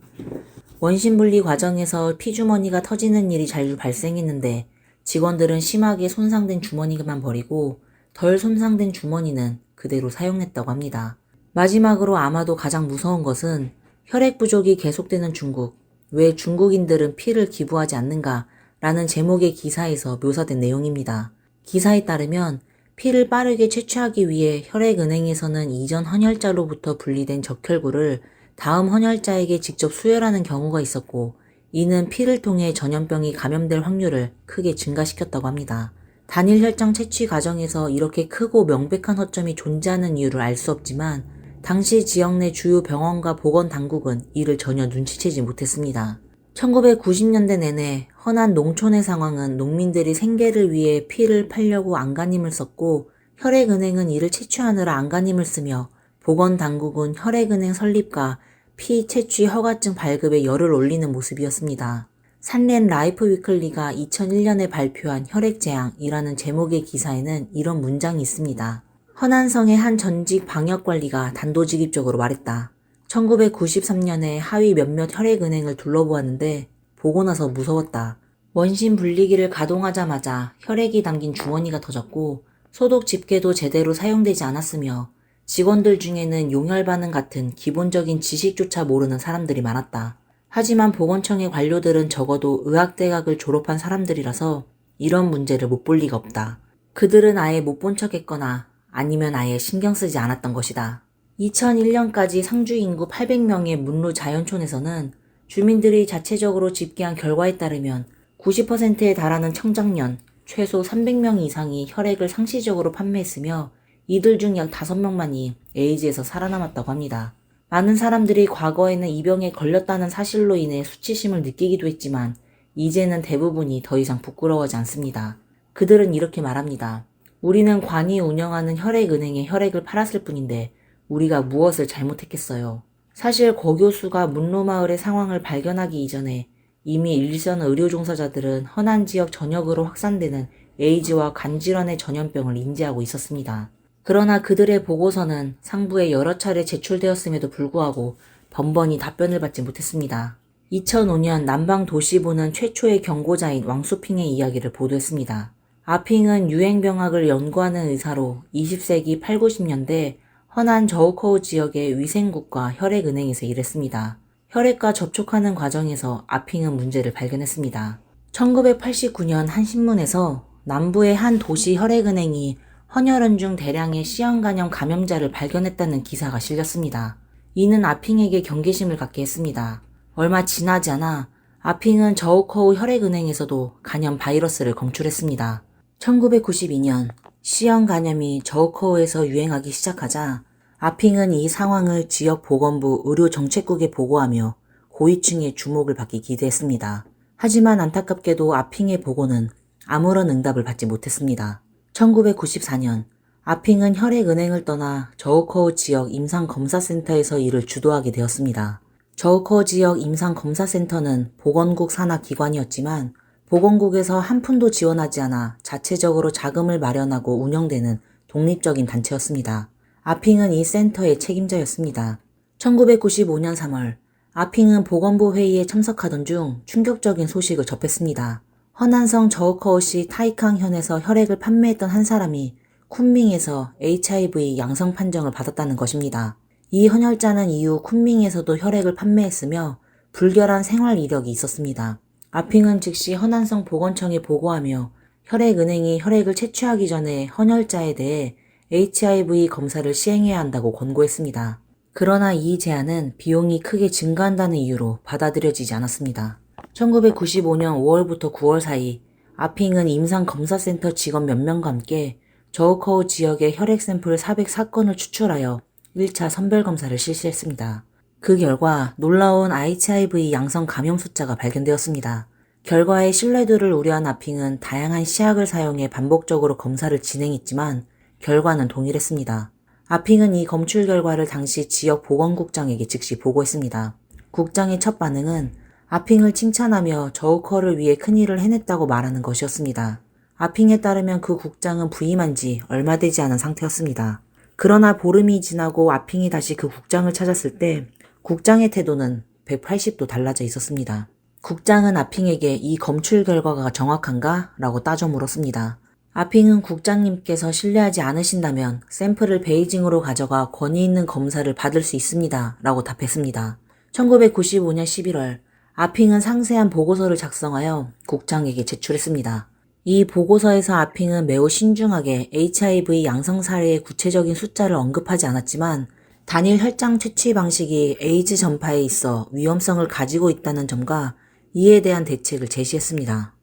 원심 분리 과정에서 피 주머니가 터지는 일이 자주 발생했는데 직원들은 심하게 손상된 주머니만 버리고 덜 손상된 주머니는 그대로 사용했다고 합니다. 마지막으로 아마도 가장 무서운 것은 혈액 부족이 계속되는 중국, 왜 중국인들은 피를 기부하지 않는가? 라는 제목의 기사에서 묘사된 내용입니다. 기사에 따르면 피를 빠르게 채취하기 위해 혈액은행에서는 이전 헌혈자로부터 분리된 적혈구를 다음 헌혈자에게 직접 수혈하는 경우가 있었고 이는 피를 통해 전염병이 감염될 확률을 크게 증가시켰다고 합니다. 단일 혈장 채취 과정에서 이렇게 크고 명백한 허점이 존재하는 이유를 알 수 없지만 당시 지역 내 주요 병원과 보건당국은 이를 전혀 눈치채지 못했습니다. 1990년대 내내 허난 농촌의 상황은 농민들이 생계를 위해 피를 팔려고 안간힘을 썼고 혈액은행은 이를 채취하느라 안간힘을 쓰며 보건당국은 혈액은행 설립과 피 채취 허가증 발급에 열을 올리는 모습이었습니다. 산렌 라이프 위클리가 2001년에 발표한 혈액재앙이라는 제목의 기사에는 이런 문장이 있습니다. 허난성의 한 전직 방역관리가 단도직입적으로 말했다. 1993년에 하위 몇몇 혈액은행을 둘러보았는데 보고 나서 무서웠다. 원심 분리기를 가동하자마자 혈액이 담긴 주머니가 터졌고 소독 집게도 제대로 사용되지 않았으며 직원들 중에는 용혈 반응 같은 기본적인 지식조차 모르는 사람들이 많았다. 하지만 보건청의 관료들은 적어도 의학대학을 졸업한 사람들이라서 이런 문제를 못 볼 리가 없다. 그들은 아예 못 본 척했거나 아니면 아예 신경 쓰지 않았던 것이다. 2001년까지 상주 인구 800명의 문루 자연촌에서는 주민들이 자체적으로 집계한 결과에 따르면 90%에 달하는 청장년, 최소 300명 이상이 혈액을 상시적으로 판매했으며 이들 중 약 5명만이 에이즈에서 살아남았다고 합니다. 많은 사람들이 과거에는 이 병에 걸렸다는 사실로 인해 수치심을 느끼기도 했지만 이제는 대부분이 더 이상 부끄러워하지 않습니다. 그들은 이렇게 말합니다. 우리는 관이 운영하는 혈액은행에 혈액을 팔았을 뿐인데 우리가 무엇을 잘못했겠어요. 사실 고 교수가 문로마을의 상황을 발견하기 이전에 이미 일선 의료 종사자들은 허난 지역 전역으로 확산되는 에이즈와 간질환의 전염병을 인지하고 있었습니다. 그러나 그들의 보고서는 상부에 여러 차례 제출되었음에도 불구하고 번번이 답변을 받지 못했습니다. 2005년 남방도시부는 최초의 경고자인 왕수핑의 이야기를 보도했습니다. 아핑은 유행병학을 연구하는 의사로 20세기 8, 90년대 허난 저우커우 지역의 위생국과 혈액은행에서 일했습니다. 혈액과 접촉하는 과정에서 아핑은 문제를 발견했습니다. 1989년 한 신문에서 남부의 한 도시 혈액은행이 헌혈원 중 대량의 C형 간염 감염자를 발견했다는 기사가 실렸습니다. 이는 아핑에게 경계심을 갖게 했습니다. 얼마 지나지 않아 아핑은 저우커우 혈액은행에서도 간염 바이러스를 검출했습니다. 1992년 C형 간염이 저우커우에서 유행하기 시작하자 아핑은 이 상황을 지역 보건부 의료정책국에 보고하며 고위층의 주목을 받기 기대했습니다. 하지만 안타깝게도 아핑의 보고는 아무런 응답을 받지 못했습니다. 1994년 아핑은 혈액은행을 떠나 저우커우 지역 임상검사센터에서 일을 주도하게 되었습니다. 저우커우 지역 임상검사센터는 보건국 산하 기관이었지만 보건국에서 한 푼도 지원하지 않아 자체적으로 자금을 마련하고 운영되는 독립적인 단체였습니다. 아핑은 이 센터의 책임자였습니다. 1995년 3월 아핑은 보건부 회의에 참석하던 중 충격적인 소식을 접했습니다. 허난성 저우커우시 타이캉현에서 혈액을 판매했던 한 사람이 쿤밍에서 HIV 양성 판정을 받았다는 것입니다. 이 헌혈자는 이후 쿤밍에서도 혈액을 판매했으며 불결한 생활 이력이 있었습니다. 아핑은 즉시 허난성 보건청에 보고하며 혈액은행이 혈액을 채취하기 전에 헌혈자에 대해 HIV 검사를 시행해야 한다고 권고했습니다. 그러나 이 제안은 비용이 크게 증가한다는 이유로 받아들여지지 않았습니다. 1995년 5월부터 9월 사이 아핑은 임상검사센터 직원 몇 명과 함께 저우커우 지역의 혈액 샘플 404건을 추출하여 1차 선별검사를 실시했습니다. 그 결과 놀라운 HIV 양성 감염 숫자가 발견되었습니다. 결과의 신뢰도를 우려한 아핑은 다양한 시약을 사용해 반복적으로 검사를 진행했지만 결과는 동일했습니다. 아핑은 이 검출 결과를 당시 지역 보건국장에게 즉시 보고했습니다. 국장의 첫 반응은 아핑을 칭찬하며 저우커를 위해 큰일을 해냈다고 말하는 것이었습니다. 아핑에 따르면 그 국장은 부임한 지 얼마 되지 않은 상태였습니다. 그러나 보름이 지나고 아핑이 다시 그 국장을 찾았을 때 국장의 태도는 180도 달라져 있었습니다. 국장은 아핑에게 이 검출 결과가 정확한가? 라고 따져 물었습니다. 아핑은 국장님께서 신뢰하지 않으신다면 샘플을 베이징으로 가져가 권위 있는 검사를 받을 수 있습니다. 라고 답했습니다. 1995년 11월 아핑은 상세한 보고서를 작성하여 국장에게 제출했습니다. 이 보고서에서 아핑은 매우 신중하게 HIV 양성 사례의 구체적인 숫자를 언급하지 않았지만 단일 혈장 채취 방식이 에이즈 전파에 있어 위험성을 가지고 있다는 점과 이에 대한 대책을 제시했습니다.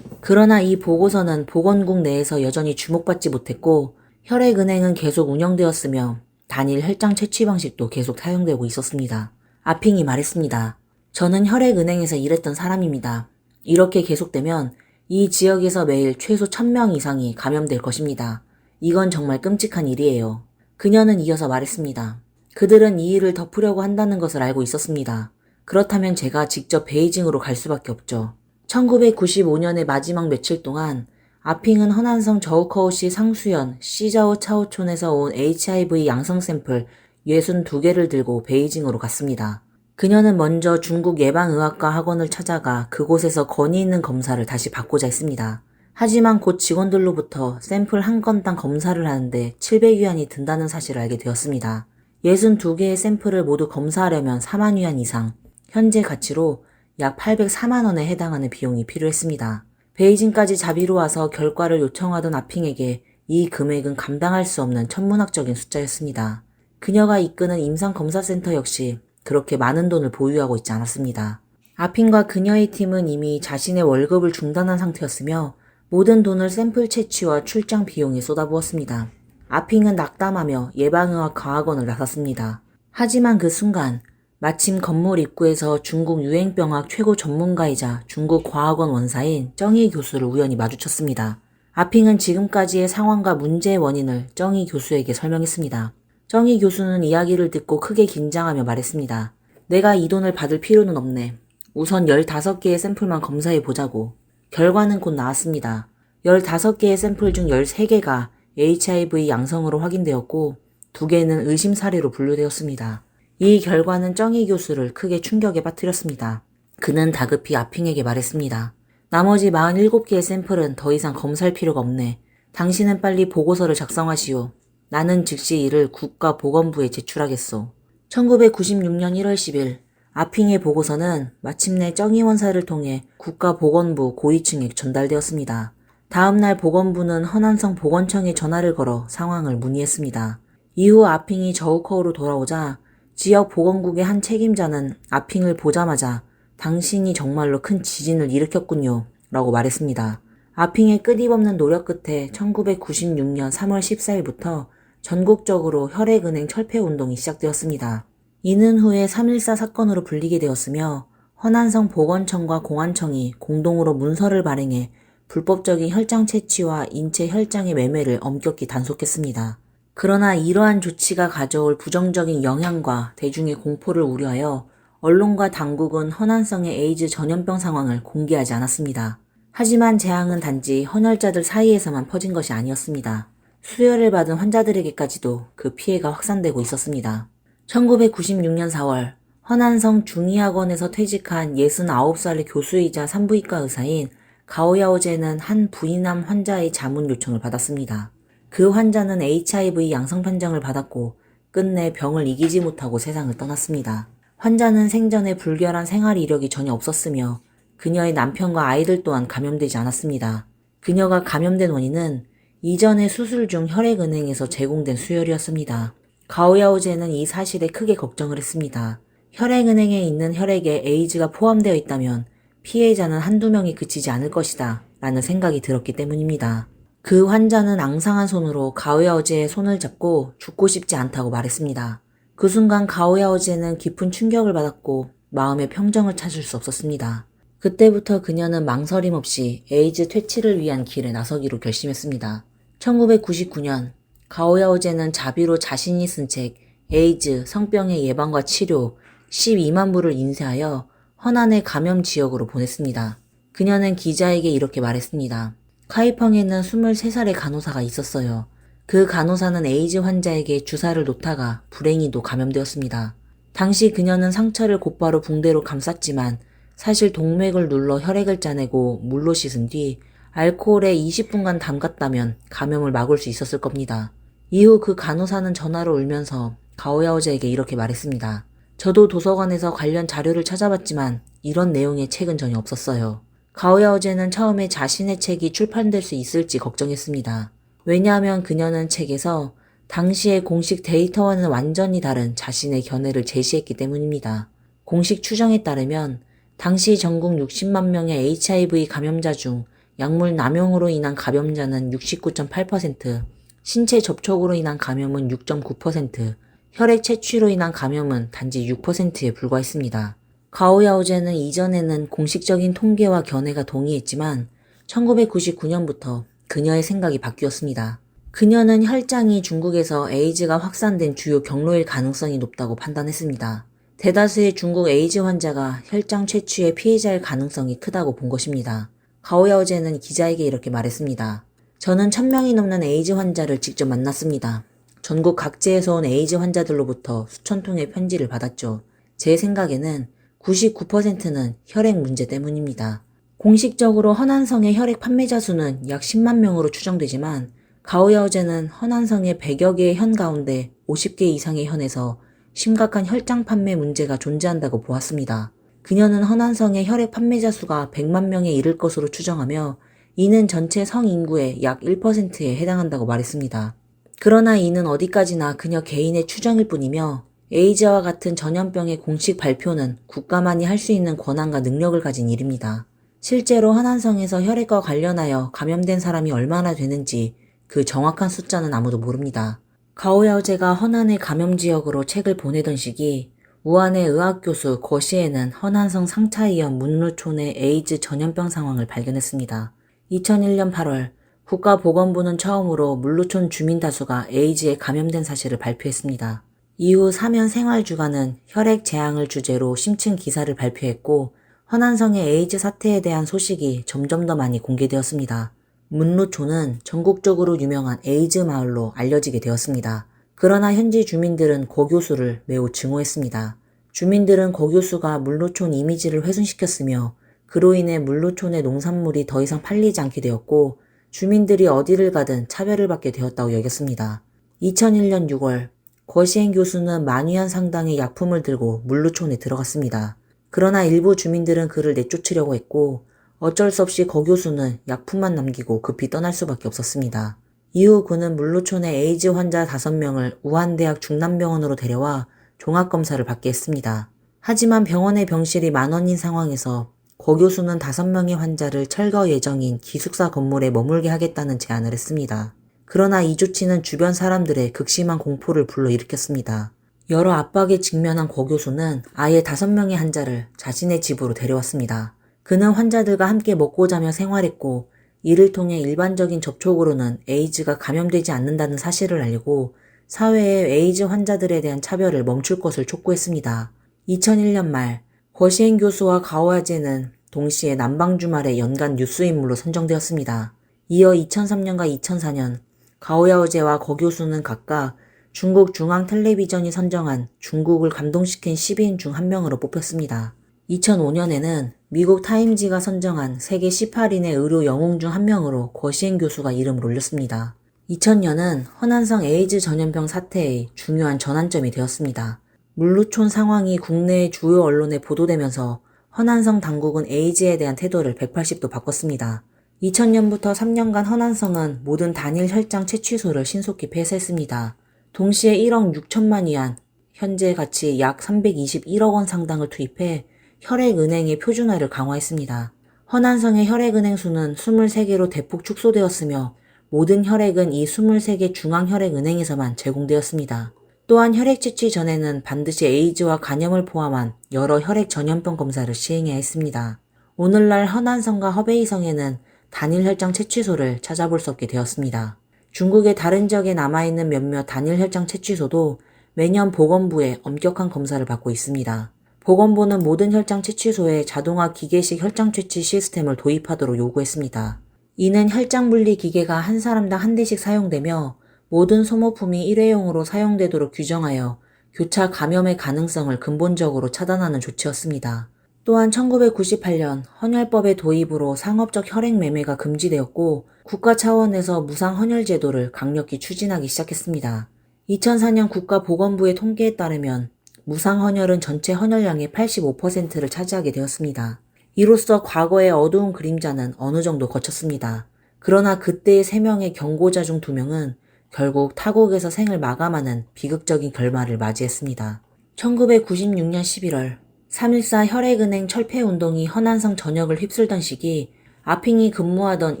그러나 이 보고서는 보건국 내에서 여전히 주목받지 못했고 혈액은행은 계속 운영되었으며 단일 혈장 채취 방식도 계속 사용되고 있었습니다. 아핑이 말했습니다. 저는 혈액은행에서 일했던 사람입니다. 이렇게 계속되면 이 지역에서 매일 최소 1000명 이상이 감염될 것입니다. 이건 정말 끔찍한 일이에요. 그녀는 이어서 말했습니다. 그들은 이 일을 덮으려고 한다는 것을 알고 있었습니다. 그렇다면 제가 직접 베이징으로 갈 수밖에 없죠. 1995년의 마지막 며칠 동안 아핑은 허난성 저우커우시 상수현 시자오 차오촌에서 온 HIV 양성 샘플 62개를 들고 베이징으로 갔습니다. 그녀는 먼저 중국 예방의학과 학원을 찾아가 그곳에서 권위 있는 검사를 다시 받고자 했습니다. 하지만 곧 직원들로부터 샘플 한 건당 검사를 하는데 700위안이 든다는 사실을 알게 되었습니다. 62개의 샘플을 모두 검사하려면 4만 위안 이상, 현재 가치로 약 804만 원에 해당하는 비용이 필요했습니다. 베이징까지 자비로 와서 결과를 요청하던 아핑에게 이 금액은 감당할 수 없는 천문학적인 숫자였습니다. 그녀가 이끄는 임상검사센터 역시 그렇게 많은 돈을 보유하고 있지 않았습니다. 아핑과 그녀의 팀은 이미 자신의 월급을 중단한 상태였으며 모든 돈을 샘플 채취와 출장 비용에 쏟아부었습니다. 아핑은 낙담하며 예방의학 과학원을 나섰습니다. 하지만 그 순간 마침 건물 입구에서 중국 유행병학 최고 전문가이자 중국 과학원 원사인 정희 교수를 우연히 마주쳤습니다. 아핑은 지금까지의 상황과 문제의 원인을 정희 교수에게 설명했습니다. 정희 교수는 이야기를 듣고 크게 긴장하며 말했습니다. 내가 이 돈을 받을 필요는 없네. 우선 15개의 샘플만 검사해보자고. 결과는 곧 나왔습니다. 15개의 샘플 중 13개가 HIV 양성으로 확인되었고 2개는 의심 사례로 분류되었습니다. 이 결과는 정희 교수를 크게 충격에 빠뜨렸습니다. 그는 다급히 아핑에게 말했습니다. 나머지 47개의 샘플은 더 이상 검사할 필요가 없네. 당신은 빨리 보고서를 작성하시오. 나는 즉시 이를 국가보건부에 제출하겠소. 1996년 1월 10일 아핑의 보고서는 마침내 정희 원사를 통해 국가보건부 고위층에 전달되었습니다. 다음날 보건부는 허난성 보건청에 전화를 걸어 상황을 문의했습니다. 이후 아핑이 저우커우로 돌아오자 지역 보건국의 한 책임자는 아핑을 보자마자 당신이 정말로 큰 지진을 일으켰군요 라고 말했습니다. 아핑의 끊임없는 노력 끝에 1996년 3월 14일부터 전국적으로 혈액은행 철폐운동이 시작되었습니다. 이는 후에 3.14 사건으로 불리게 되었으며 허난성 보건청과 공안청이 공동으로 문서를 발행해 불법적인 혈장 채취와 인체 혈장의 매매를 엄격히 단속했습니다. 그러나 이러한 조치가 가져올 부정적인 영향과 대중의 공포를 우려하여 언론과 당국은 허난성의 에이즈 전염병 상황을 공개하지 않았습니다. 하지만 재앙은 단지 헌혈자들 사이에서만 퍼진 것이 아니었습니다. 수혈을 받은 환자들에게까지도 그 피해가 확산되고 있었습니다. 1996년 4월 허난성 중의학원에서 퇴직한 69살의 교수이자 산부인과 의사인 가오야오제는 한 부인암 환자의 자문 요청을 받았습니다. 그 환자는 HIV 양성 판정을 받았고 끝내 병을 이기지 못하고 세상을 떠났습니다. 환자는 생전에 불결한 생활 이력이 전혀 없었으며 그녀의 남편과 아이들 또한 감염되지 않았습니다. 그녀가 감염된 원인은 이전의 수술 중 혈액은행에서 제공된 수혈이었습니다. 가오야오제는 이 사실에 크게 걱정을 했습니다. 혈액은행에 있는 혈액에 에이즈가 포함되어 있다면 피해자는 한두 명이 그치지 않을 것이다 라는 생각이 들었기 때문입니다. 그 환자는 앙상한 손으로 가오야오제의 손을 잡고 죽고 싶지 않다고 말했습니다. 그 순간 가오야오제는 깊은 충격을 받았고 마음의 평정을 찾을 수 없었습니다. 그때부터 그녀는 망설임 없이 에이즈 퇴치를 위한 길에 나서기로 결심했습니다. 1999년 가오야오제는 자비로 자신이 쓴 책 에이즈 성병의 예방과 치료 12만 부를 인쇄하여 허난의 감염 지역으로 보냈습니다. 그녀는 기자에게 이렇게 말했습니다. 카이펑에는 23살의 간호사가 있었어요. 그 간호사는 에이즈 환자에게 주사를 놓다가 불행히도 감염되었습니다. 당시 그녀는 상처를 곧바로 붕대로 감쌌지만 사실 동맥을 눌러 혈액을 짜내고 물로 씻은 뒤 알코올에 20분간 담갔다면 감염을 막을 수 있었을 겁니다. 이후 그 간호사는 전화로 울면서 가오야오제에게 이렇게 말했습니다. 저도 도서관에서 관련 자료를 찾아봤지만 이런 내용의 책은 전혀 없었어요. 가오야오제는 처음에 자신의 책이 출판될 수 있을지 걱정했습니다. 왜냐하면 그녀는 책에서 당시의 공식 데이터와는 완전히 다른 자신의 견해를 제시했기 때문입니다. 공식 추정에 따르면 당시 전국 60만 명의 HIV 감염자 중 약물 남용으로 인한 감염자는 69.8%, 신체 접촉으로 인한 감염은 6.9%, 혈액 채취로 인한 감염은 단지 6%에 불과했습니다. 가오야오제는 이전에는 공식적인 통계와 견해가 동의했지만 1999년부터 그녀의 생각이 바뀌었습니다. 그녀는 혈장이 중국에서 에이즈가 확산된 주요 경로일 가능성이 높다고 판단했습니다. 대다수의 중국 에이즈 환자가 혈장 채취의 피해자일 가능성이 크다고 본 것입니다. 가오야오제는 기자에게 이렇게 말했습니다. 저는 1000명이 넘는 에이즈 환자를 직접 만났습니다. 전국 각지에서 온 에이즈 환자들로부터 수천 통의 편지를 받았죠. 제 생각에는 99%는 혈액 문제 때문입니다. 공식적으로 허난성의 혈액 판매자 수는 약 10만 명으로 추정되지만 가오야오제는 허난성의 100여 개의 현 가운데 50개 이상의 현에서 심각한 혈장 판매 문제가 존재한다고 보았습니다. 그녀는 허난성의 혈액 판매자 수가 100만 명에 이를 것으로 추정하며 이는 전체 성인구의 약 1%에 해당한다고 말했습니다. 그러나 이는 어디까지나 그녀 개인의 추정일 뿐이며 에이즈와 같은 전염병의 공식 발표는 국가만이 할 수 있는 권한과 능력을 가진 일입니다. 실제로 허난성에서 혈액과 관련하여 감염된 사람이 얼마나 되는지 그 정확한 숫자는 아무도 모릅니다. 가오야오제가 허난의 감염 지역으로 책을 보내던 시기 우한의 의학교수 거시에는 허난성 상차이현 문루촌의 에이즈 전염병 상황을 발견했습니다. 2001년 8월 국가보건부는 처음으로 문루촌 주민 다수가 에이즈에 감염된 사실을 발표했습니다. 이후 사면 생활주간은 혈액 재앙을 주제로 심층 기사를 발표했고 허난성의 에이즈 사태에 대한 소식이 점점 더 많이 공개되었습니다. 문루촌은 전국적으로 유명한 에이즈 마을로 알려지게 되었습니다. 그러나 현지 주민들은 고 교수를 매우 증오했습니다. 주민들은 고 교수가 문루촌 이미지를 훼손시켰으며 그로 인해 문루촌의 농산물이 더 이상 팔리지 않게 되었고 주민들이 어디를 가든 차별을 받게 되었다고 여겼습니다. 2001년 6월 거시엔 교수는 10,000위안 상당의 약품을 들고 문루촌에 들어갔습니다. 그러나 일부 주민들은 그를 내쫓으려고 했고 어쩔 수 없이 거 교수는 약품만 남기고 급히 떠날 수밖에 없었습니다. 이후 그는 문루촌의 에이즈 환자 5명을 우한대학 중남병원으로 데려와 종합검사를 받게 했습니다. 하지만 병원의 병실이 만원인 상황에서 거 교수는 5명의 환자를 철거 예정인 기숙사 건물에 머물게 하겠다는 제안을 했습니다. 그러나 이 조치는 주변 사람들의 극심한 공포를 불러일으켰습니다. 여러 압박에 직면한 고 교수는 아예 5명의 환자를 자신의 집으로 데려왔습니다. 그는 환자들과 함께 먹고 자며 생활했고 이를 통해 일반적인 접촉으로는 에이즈가 감염되지 않는다는 사실을 알리고 사회의 에이즈 환자들에 대한 차별을 멈출 것을 촉구했습니다. 2001년 말 거시엔 교수와 가오야제는 동시에 남방주말의 연간 뉴스 인물로 선정되었습니다. 이어 2003년과 2004년 가오야오제와 거 교수는 각각 중국 중앙텔레비전이 선정한 중국을 감동시킨 10인 중 한 명으로 뽑혔습니다. 2005년에는 미국 타임지가 선정한 세계 18인의 의료 영웅 중 한 명으로 거시엔 교수가 이름을 올렸습니다. 2000년은 허난성 에이즈 전염병 사태의 중요한 전환점이 되었습니다. 문루촌 상황이 국내의 주요 언론에 보도되면서 허난성 당국은 에이즈에 대한 태도를 180도 바꿨습니다. 2000년부터 3년간 허난성은 모든 단일 혈장 채취소를 신속히 폐쇄했습니다. 동시에 1억 6천만 위안, 현재 가치 약 321억 원 상당을 투입해 혈액은행의 표준화를 강화했습니다. 허난성의 혈액은행 수는 23개로 대폭 축소되었으며 모든 혈액은 이 23개 중앙혈액은행에서만 제공되었습니다. 또한 혈액 채취 전에는 반드시 에이즈와 간염을 포함한 여러 혈액 전염병 검사를 시행해야 했습니다. 오늘날 허난성과 허베이성에는 단일 혈장 채취소를 찾아볼 수 없게 되었습니다. 중국의 다른 지역에 남아있는 몇몇 단일 혈장 채취소도 매년 보건부에 엄격한 검사를 받고 있습니다. 보건부는 모든 혈장 채취소에 자동화 기계식 혈장 채취 시스템을 도입하도록 요구했습니다. 이는 혈장 분리 기계가 한 사람당 한 대씩 사용되며 모든 소모품이 일회용으로 사용되도록 규정하여 교차 감염의 가능성을 근본적으로 차단하는 조치였습니다. 또한 1998년 헌혈법의 도입으로 상업적 혈액 매매가 금지되었고 국가 차원에서 무상 헌혈 제도를 강력히 추진하기 시작했습니다. 2004년 국가보건부의 통계에 따르면 무상 헌혈은 전체 헌혈량의 85%를 차지하게 되었습니다. 이로써 과거의 어두운 그림자는 어느 정도 거쳤습니다. 그러나 그때의 3명의 경고자 중 2명은 결국 타국에서 생을 마감하는 비극적인 결말을 맞이했습니다. 1996년 11월 3.14 혈액은행 철폐운동이 허난성 전역을 휩쓸던 시기 아핑이 근무하던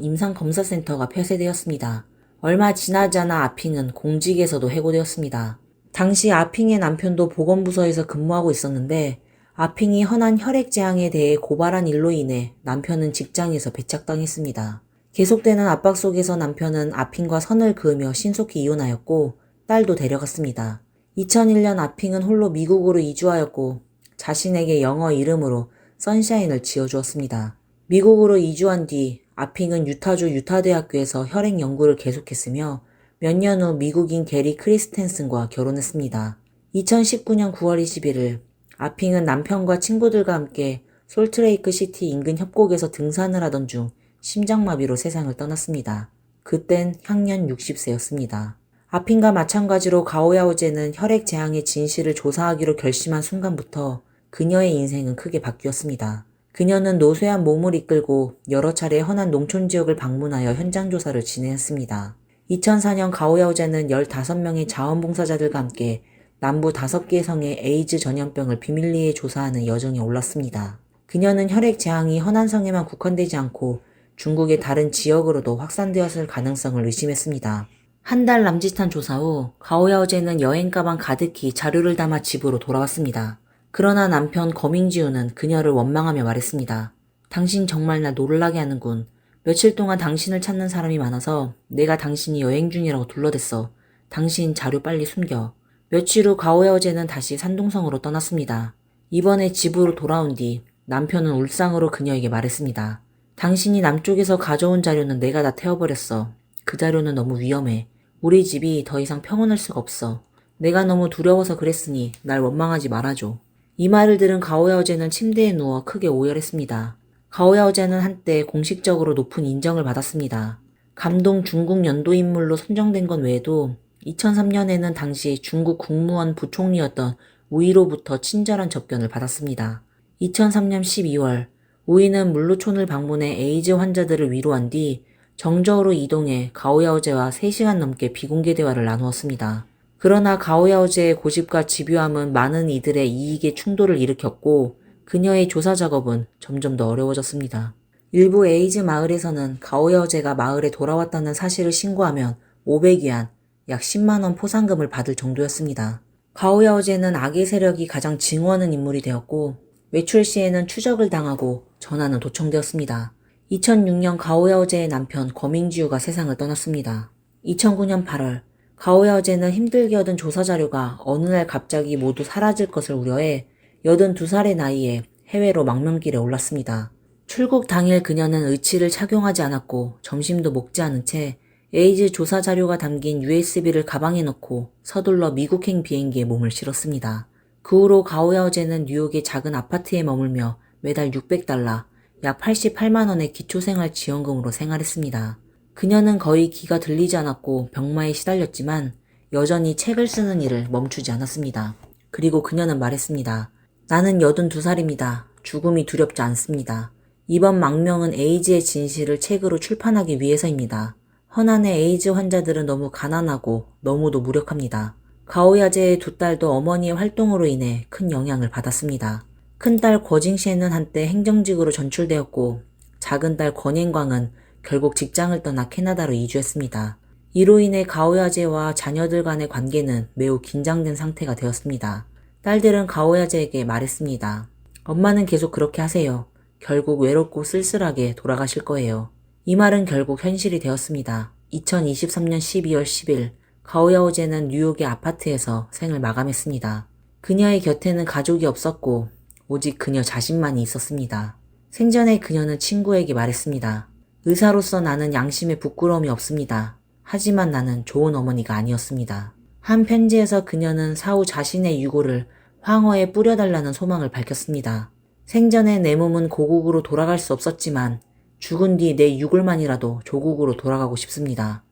임상검사센터가 폐쇄되었습니다. 얼마 지나지 않아 아핑은 공직에서도 해고되었습니다. 당시 아핑의 남편도 보건부서에서 근무하고 있었는데 아핑이 허난 혈액 재앙에 대해 고발한 일로 인해 남편은 직장에서 배척당했습니다. 계속되는 압박 속에서 남편은 아핑과 선을 그으며 신속히 이혼하였고 딸도 데려갔습니다. 2001년 아핑은 홀로 미국으로 이주하였고 자신에게 영어 이름으로 선샤인을 지어주었습니다. 미국으로 이주한 뒤 아핑은 유타주 유타대학교에서 혈액 연구를 계속했으며 몇 년 후 미국인 게리 크리스텐슨과 결혼했습니다. 2019년 9월 21일 아핑은 남편과 친구들과 함께 솔트레이크 시티 인근 협곡에서 등산을 하던 중 심장마비로 세상을 떠났습니다. 그땐 향년 60세였습니다. 아핑과 마찬가지로 가오야오제는 혈액 재앙의 진실을 조사하기로 결심한 순간부터 그녀의 인생은 크게 바뀌었습니다. 그녀는 노쇠한 몸을 이끌고 여러 차례 허난 농촌 지역을 방문하여 현장 조사를 진행했습니다. 2004년 가오야오제는 15명의 자원봉사자들과 함께 남부 5개 성의 에이즈 전염병을 비밀리에 조사하는 여정에 올랐습니다. 그녀는 혈액 재앙이 허난성에만 국한되지 않고 중국의 다른 지역으로도 확산되었을 가능성을 의심했습니다. 한 달 남짓한 조사 후 가오야오제는 여행 가방 가득히 자료를 담아 집으로 돌아왔습니다. 그러나 남편 거밍지우는 그녀를 원망하며 말했습니다. 당신 정말 날 놀라게 하는군. 며칠 동안 당신을 찾는 사람이 많아서 내가 당신이 여행 중이라고 둘러댔어. 당신 자료 빨리 숨겨. 며칠 후 가오야오제는 다시 산동성으로 떠났습니다. 이번에 집으로 돌아온 뒤 남편은 울상으로 그녀에게 말했습니다. 당신이 남쪽에서 가져온 자료는 내가 다 태워버렸어. 그 자료는 너무 위험해. 우리 집이 더 이상 평온할 수가 없어. 내가 너무 두려워서 그랬으니 날 원망하지 말아줘. 이 말을 들은 가오야오제는 침대에 누워 크게 오열했습니다. 가오야오제는 한때 공식적으로 높은 인정을 받았습니다. 감동 중국 연도인물로 선정된 건 외에도 2003년에는 당시 중국 국무원 부총리였던 우이로부터 친절한 접견을 받았습니다. 2003년 12월 우이는 물루촌을 방문해 에이즈 환자들을 위로한 뒤 정저우로 이동해 가오야오제와 3시간 넘게 비공개 대화를 나누었습니다. 그러나 가오야오제의 고집과 집요함은 많은 이들의 이익에 충돌을 일으켰고 그녀의 조사 작업은 점점 더 어려워졌습니다. 일부 에이즈 마을에서는 가오야오제가 마을에 돌아왔다는 사실을 신고하면 500위안, 약 10만원 포상금을 받을 정도였습니다. 가오야오제는 악의 세력이 가장 증오하는 인물이 되었고 외출 시에는 추적을 당하고 전화는 도청되었습니다. 2006년 가오야오제의 남편 거밍지우가 세상을 떠났습니다. 2009년 8월 가오야오제는 힘들게 얻은 조사 자료가 어느 날 갑자기 모두 사라질 것을 우려해 82살의 나이에 해외로 망명길에 올랐습니다. 출국 당일 그녀는 의치를 착용하지 않았고 점심도 먹지 않은 채 에이즈 조사 자료가 담긴 USB를 가방에 넣고 서둘러 미국행 비행기에 몸을 실었습니다. 그 후로 가오야오제는 뉴욕의 작은 아파트에 머물며 매달 600달러, 약 88만원의 기초생활 지원금으로 생활했습니다. 그녀는 거의 기가 들리지 않았고 병마에 시달렸지만 여전히 책을 쓰는 일을 멈추지 않았습니다. 그리고 그녀는 말했습니다. 나는 82살입니다. 죽음이 두렵지 않습니다. 이번 망명은 에이즈의 진실을 책으로 출판하기 위해서입니다. 허난의 에이즈 환자들은 너무 가난하고 너무도 무력합니다. 가오야제의 두 딸도 어머니의 활동으로 인해 큰 영향을 받았습니다. 큰딸 거징시에는 한때 행정직으로 전출되었고 작은딸 권행광은 결국 직장을 떠나 캐나다로 이주했습니다. 이로 인해 가오야제와 자녀들 간의 관계는 매우 긴장된 상태가 되었습니다. 딸들은 가오야제에게 말했습니다. 엄마는 계속 그렇게 하세요. 결국 외롭고 쓸쓸하게 돌아가실 거예요. 이 말은 결국 현실이 되었습니다. 2023년 12월 10일 가오야오제는 뉴욕의 아파트에서 생을 마감했습니다. 그녀의 곁에는 가족이 없었고 오직 그녀 자신만이 있었습니다. 생전에 그녀는 친구에게 말했습니다. 의사로서 나는 양심에 부끄러움이 없습니다. 하지만 나는 좋은 어머니가 아니었습니다. 한 편지에서 그녀는 사후 자신의 유고를 황허에 뿌려달라는 소망을 밝혔습니다. 생전에 내 몸은 고국으로 돌아갈 수 없었지만 죽은 뒤 내 유골만이라도 조국으로 돌아가고 싶습니다.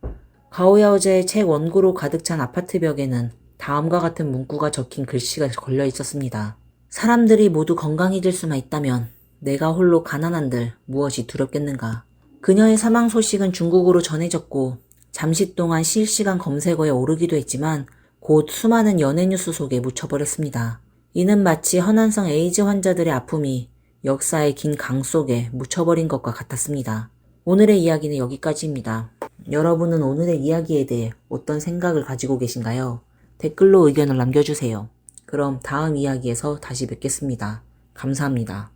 가오야오제의 책 원고로 가득 찬 아파트 벽에는 다음과 같은 문구가 적힌 글씨가 걸려 있었습니다. 사람들이 모두 건강해질 수만 있다면 내가 홀로 가난한들 무엇이 두렵겠는가. 그녀의 사망 소식은 중국으로 전해졌고 잠시 동안 실시간 검색어에 오르기도 했지만 곧 수많은 연예 뉴스 속에 묻혀버렸습니다. 이는 마치 허난성 에이즈 환자들의 아픔이 역사의 긴 강 속에 묻혀버린 것과 같았습니다. 오늘의 이야기는 여기까지입니다. 여러분은 오늘의 이야기에 대해 어떤 생각을 가지고 계신가요? 댓글로 의견을 남겨주세요. 그럼 다음 이야기에서 다시 뵙겠습니다. 감사합니다.